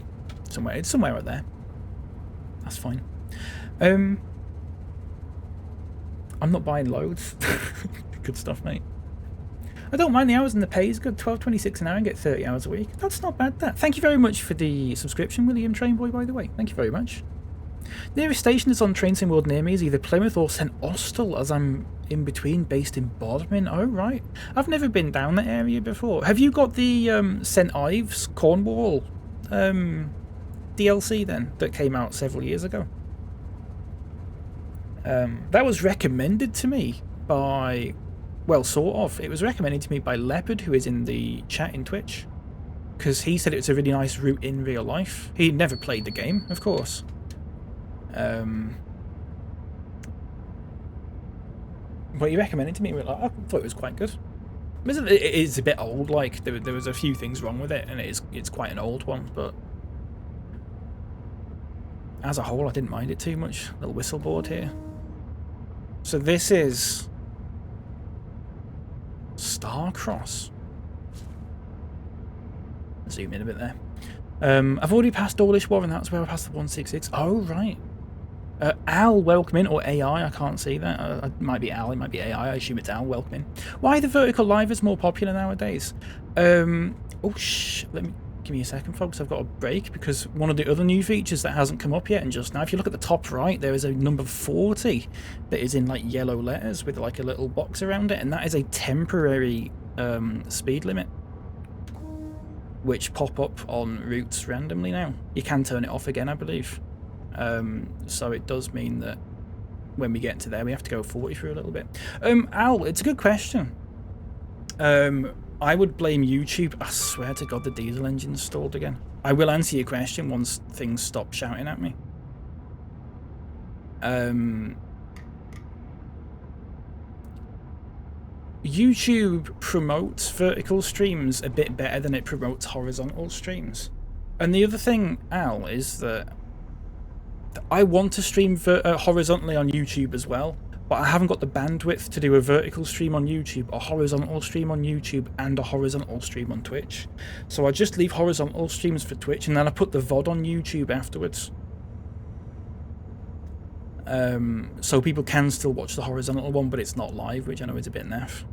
Speaker 1: Somewhere. It's somewhere right there. That's fine. I'm not buying loads. Good stuff, mate. I don't mind the hours and the pay is good. $12.26 an hour and get 30 hours a week. That's not bad, that. Thank you very much for the subscription, William Trainboy, by the way. Thank you very much. Nearest station that's on Train Sim World near me is either Plymouth or St Austell, as I'm in between, based in Bodmin. Oh, right. I've never been down that area before. Have you got the St Ives, Cornwall DLC then, that came out several years ago? That was recommended to me by... Well, sort of. It was recommended to me by Leopard, who is in the chat in Twitch. Because he said it's a really nice route in real life. He never played the game, of course. But he recommended it to me. Like, I thought it was quite good. It's a bit old. Like there was a few things wrong with it, and it's quite an old one. But as a whole, I didn't mind it too much. Little whistleboard here. So this is Starcross. Zoom in a bit there. I've already passed Dawlish Warren. That's where I passed the 166. Oh right. Al, welcome in, or AI, I can't see that. It might be Al, it might be AI, I assume it's Al, welcome in. Why are the vertical livers more popular nowadays? Give me a second, folks, I've got a break, because one of the other new features that hasn't come up yet, and just now, if you look at the top right, there is a number 40 that is in like yellow letters with like a little box around it, and that is a temporary speed limit, which pop up on routes randomly now. You can turn it off again, I believe. So it does mean that when we get to there, we have to go 40 for a little bit. Al, it's a good question. I would blame YouTube. I swear to God, the diesel engine's stalled again. I will answer your question once things stop shouting at me. YouTube promotes vertical streams a bit better than it promotes horizontal streams. And the other thing, Al, is that I want to stream horizontally on YouTube as well, but I haven't got the bandwidth to do a vertical stream on YouTube, a horizontal stream on YouTube, and a horizontal stream on Twitch. So I just leave horizontal streams for Twitch, and then I put the VOD on YouTube afterwards. So people can still watch the horizontal one, but it's not live, which I know is a bit naff.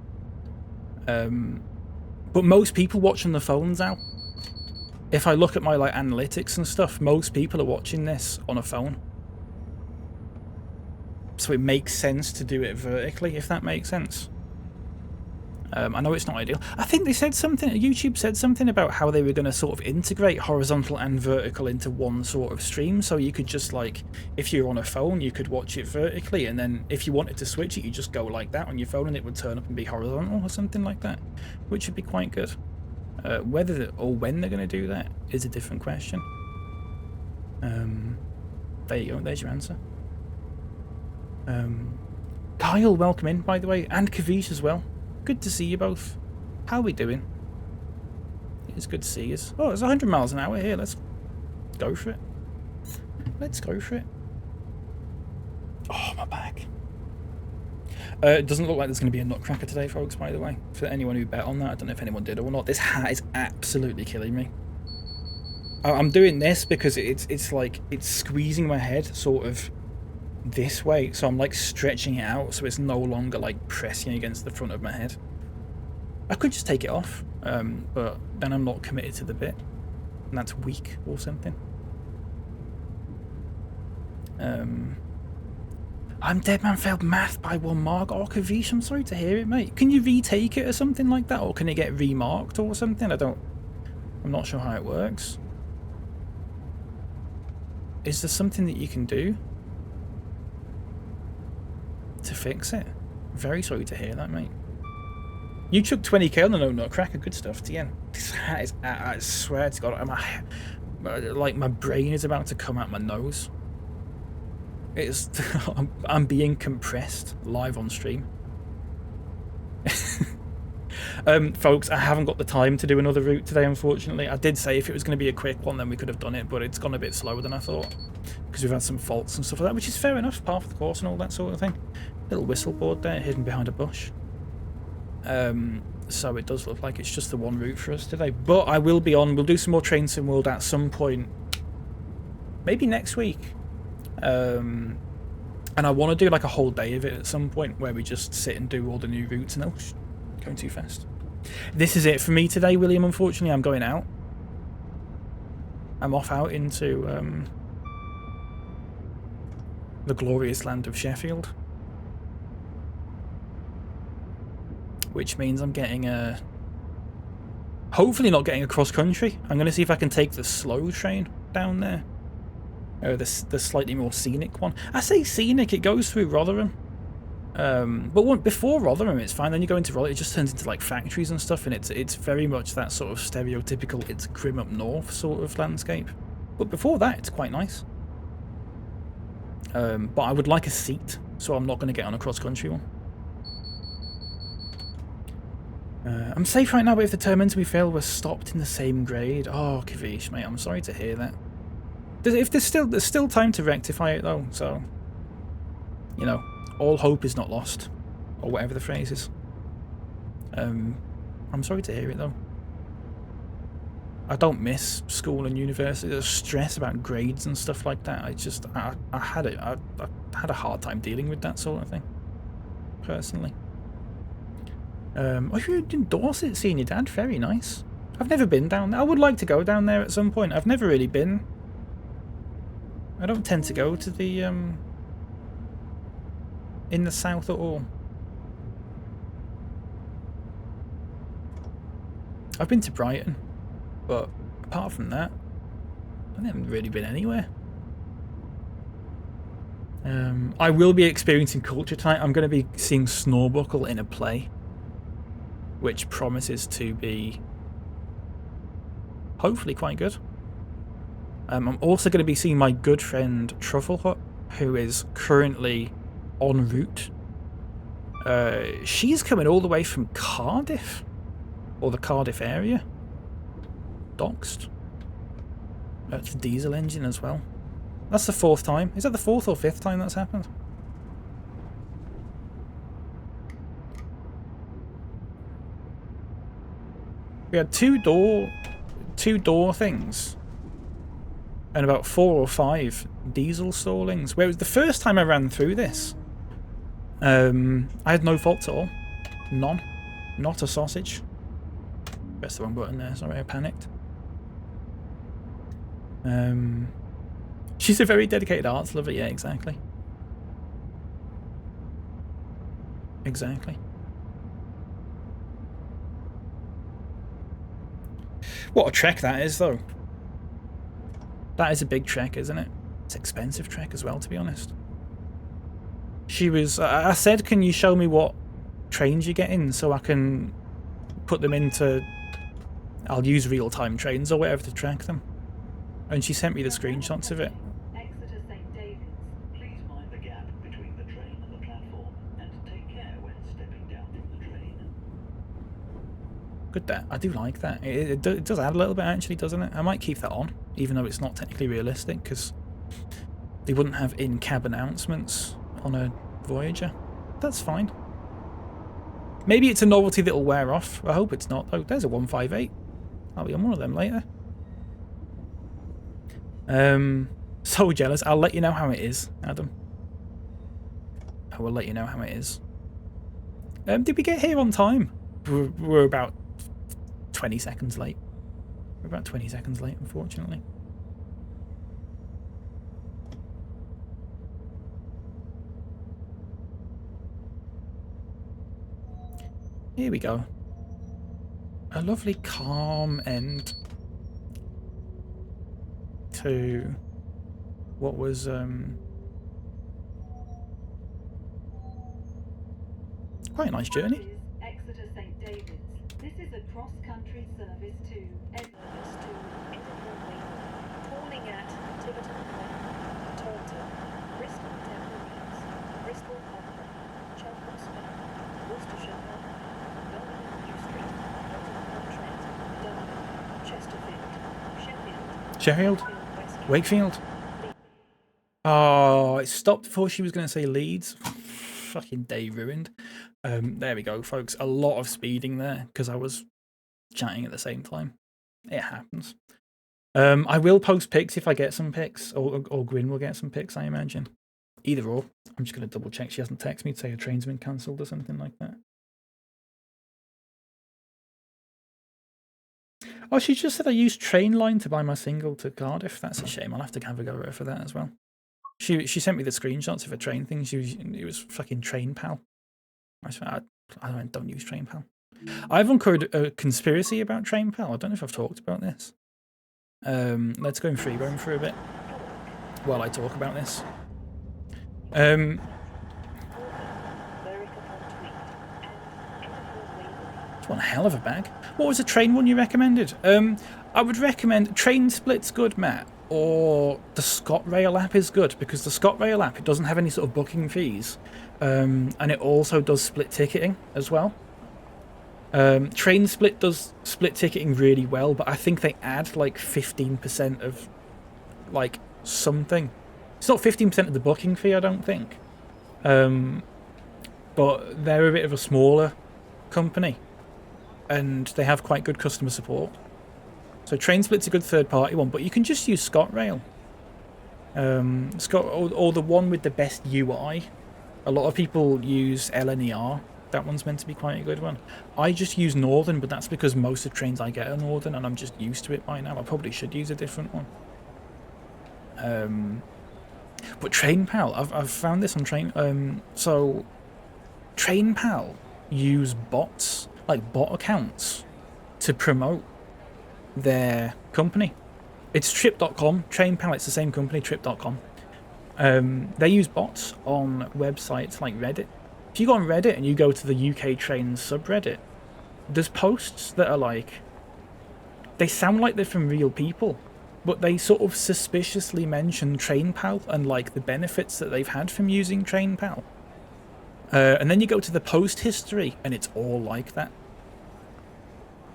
Speaker 1: But most people watch on the phones now. If I look at my like analytics and stuff, most people are watching this on a phone. So it makes sense to do it vertically, if that makes sense. I know it's not ideal. I think they said something, YouTube said something about how they were going to sort of integrate horizontal and vertical into one sort of stream. So you could just like, if you're on a phone, you could watch it vertically. And then if you wanted to switch it, you just go like that on your phone and it would turn up and be horizontal or something like that, which would be quite good. Whether or when they're going to do that is a different question. There you go, there's your answer. Kyle, welcome in, by the way, and Kavish as well. Good to see you both. How are we doing? It's good to see you. Oh, it's 100 miles an hour here. Let's go for it. Let's go for it. Oh, my back. It doesn't look like there's going to be a nutcracker today, folks, by the way. For anyone who bet on that, I don't know if anyone did or not. This hat is absolutely killing me. I'm doing this because it's like, it's squeezing my head sort of this way, so I'm like stretching it out so it's no longer like pressing against the front of my head. I could just take it off, but then I'm not committed to the bit, and that's weak or something. I'm Dead Man failed math by 1 mark. Oh, Kavish, I'm sorry to hear it, mate. Can you retake it or something like that, or can it get remarked or something? I'm not sure how it works. Is there something that you can do to fix it? Very sorry to hear that, mate. You took 20k on the no nutcracker. Good stuff, TN. This hat is, I swear to God, like my brain is about to come out my nose. It's I'm being compressed live on stream. Folks, I haven't got the time to do another route today, unfortunately. I did say if it was going to be a quick one, then we could have done it, but it's gone a bit slower than I thought, because we've had some faults and stuff like that, which is fair enough, part of the course and all that sort of thing. Little whistle board there, hidden behind a bush. So it does look like it's just the one route for us today, but I will be on. We'll do some more Train Sim World at some point, maybe next week. And I want to do like a whole day of it at some point where we just sit and do all the new routes. And going too fast. This is it for me today, William. Unfortunately, I'm going out. I'm off out into the glorious land of Sheffield, which means I'm getting a, hopefully not getting a cross country. I'm going to see if I can take the slow train down there. The slightly more scenic one. I say scenic, it goes through Rotherham. But before Rotherham, it's fine. Then you go into Rotherham, it just turns into like factories and stuff, and it's very much that sort of stereotypical, it's grim up north sort of landscape. But before that, it's quite nice. But I would like a seat, so I'm not going to get on a cross-country one. I'm safe right now, but if the tournaments we failed were stopped in the same grade... Oh, Kavish, mate, I'm sorry to hear that. There's still time to rectify it, though, so... You know, all hope is not lost. Or whatever the phrase is. I'm sorry to hear it, though. I don't miss school and university. There's stress about grades and stuff like that. I had a hard time dealing with that sort of thing, personally. Oh, you're in Dorset seeing your dad. Very nice. I've never been down there. I would like to go down there at some point. I've never really been. I don't tend to go to the in the south at all. I've been to Brighton, but apart from that, I haven't really been anywhere. I will be experiencing culture tonight. I'm going to be seeing Snorbuckle in a play, which promises to be hopefully quite good. I'm also going to be seeing my good friend Truffle Hut, who is currently en route She's coming all the way from Cardiff, or the Cardiff area. Doxed. That's the diesel engine as well. That's the 4th time. Is that the 4th or 5th time that's happened? We had two door things, and about 4 or 5 diesel stallings. Where it was the first time I ran through this. I had no faults at all. None. Not a sausage. Pressed the wrong button there. Sorry, I panicked. She's a very dedicated arts lover. Yeah, exactly. Exactly. What a trek that is, though. That is a big trek, isn't it? It's an expensive trek as well, to be honest. She was... I said, can you show me what trains you get in so I can put them into... I'll use real-time trains or whatever to track them. And she sent me the screenshots of it.
Speaker 3: Exeter St. David's.
Speaker 2: Please mind the gap between the train and the platform, and take care when stepping down from the train.
Speaker 1: Good that. I do like that. It does add a little bit, actually, doesn't it? I might keep that on, even though it's not technically realistic, because they wouldn't have in-cab announcements on a Voyager. That's fine. Maybe it's a novelty that'll wear off. I hope it's not, though. There's a 158. I'll be on one of them later. So jealous. I'll let you know how it is, Adam. I will let you know how it is. Did we get here on time? We're about 20 seconds late. We're about 20 seconds late, unfortunately. Here we go. A lovely calm end to what was quite a nice journey.
Speaker 3: Exeter St. David's. This is a cross-country service to
Speaker 6: Service to Edinburgh Waverley, calling at Tiverton Point, Taunton, Bristol Temple Meads, Bristol Upper, Chelmsford Spa, Worcestershire Upper, Birmingham New Street, Milton-on-Trent, Dublin, Chesterfield,
Speaker 1: Sheffield? Wakefield? Oh, it stopped before she was going to say Leeds. Fucking day ruined. There we go, folks. A lot of speeding there because I was chatting at the same time. It happens. I will post pics if I get some pics, or Gwyn will get some pics, I imagine. Either or. I'm just going to double check she hasn't texted me to say her train's been cancelled or something like that. Oh, she just said I used Trainline to buy my single to Cardiff. That's a shame. I'll have to have a go at her for that as well. She sent me the screenshots of her train thing. It was fucking TrainPal. I don't use TrainPal. I've uncovered a conspiracy about TrainPal. I don't know if I've talked about this. Let's go in free roam for a bit while I talk about this. It's one hell of a bag. What was the train one you recommended? I would recommend Train Split's good, Matt, or the ScotRail app is good, because the ScotRail app, it doesn't have any sort of booking fees, and it also does split ticketing as well. Train Split does split ticketing really well, but I think they add like 15% of like something. It's not 15% of the booking fee, I don't think. But they're a bit of a smaller company, and they have quite good customer support. So Train Split's a good third-party one, but you can just use ScotRail. Or the one with the best UI. A lot of people use LNER. That one's meant to be quite a good one. I just use Northern, but that's because most of the trains I get are Northern, and I'm just used to it by now. I probably should use a different one. But TrainPal, I've found this on Train. So TrainPal use bots, like bot accounts, to promote their company. It's trip.com. TrainPal, it's the same company, trip.com. They use bots on websites like Reddit. If you go on Reddit and you go to the UK Trains subreddit, there's posts that are like, they sound like they're from real people, but they sort of suspiciously mention TrainPal and like the benefits that they've had from using TrainPal. And then you go to the post history, and it's all like that.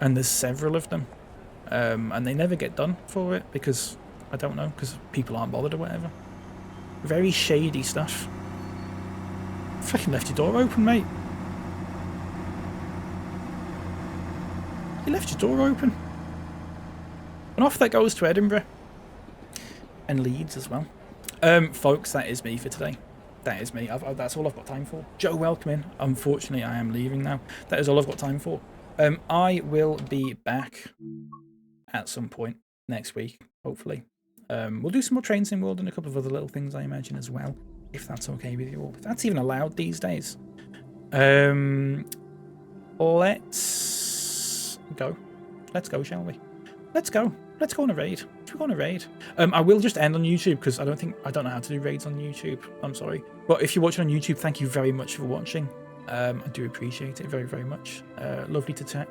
Speaker 1: And there's several of them. And they never get done for it because, I don't know, because people aren't bothered or whatever. Very shady stuff. Fucking left your door open, mate. You left your door open. And off that goes to Edinburgh. And Leeds as well. Folks, that is me for today. That is me. That's all I've got time for. Joe, welcome in. Unfortunately, I am leaving now. That is all I've got time for. I will be back at some point next week, hopefully. We'll do some more Train Sim World and a couple of other little things, I imagine, as well. If that's okay with you all. If that's even allowed these days. Let's go. Let's go, shall we? Let's go. Let's go on a raid. Should we go on a raid? I will just end on YouTube because I don't know how to do raids on YouTube. I'm sorry. But if you're watching on YouTube, thank you very much for watching. I do appreciate it very, very much. Lovely to chat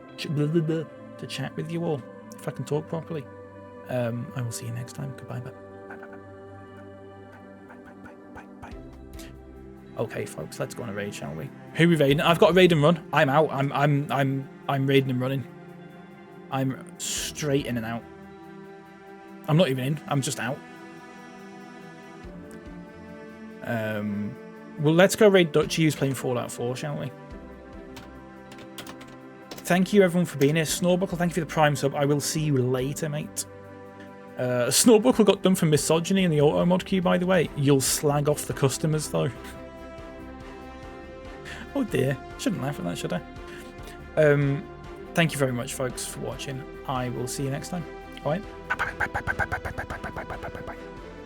Speaker 1: with you all. If I can talk properly. I will see you next time. Goodbye. Bye. Okay, folks, let's go on a raid, shall we? Who are we raiding? I've got a raid and run. I'm out. I'm raiding and running. I'm straight in and out. I'm not even in. I'm just out. Well, let's go raid Dutchy, who's playing Fallout 4, shall we? Thank you, everyone, for being here. Snorbuckle, thank you for the Prime sub. I will see you later, mate. Snorbuckle got done for misogyny in the auto mod queue, by the way. You'll slag off the customers, though. Oh dear. Shouldn't laugh at that, should I? Thank you very much, folks, for watching. I will see you next time. All right? Bye.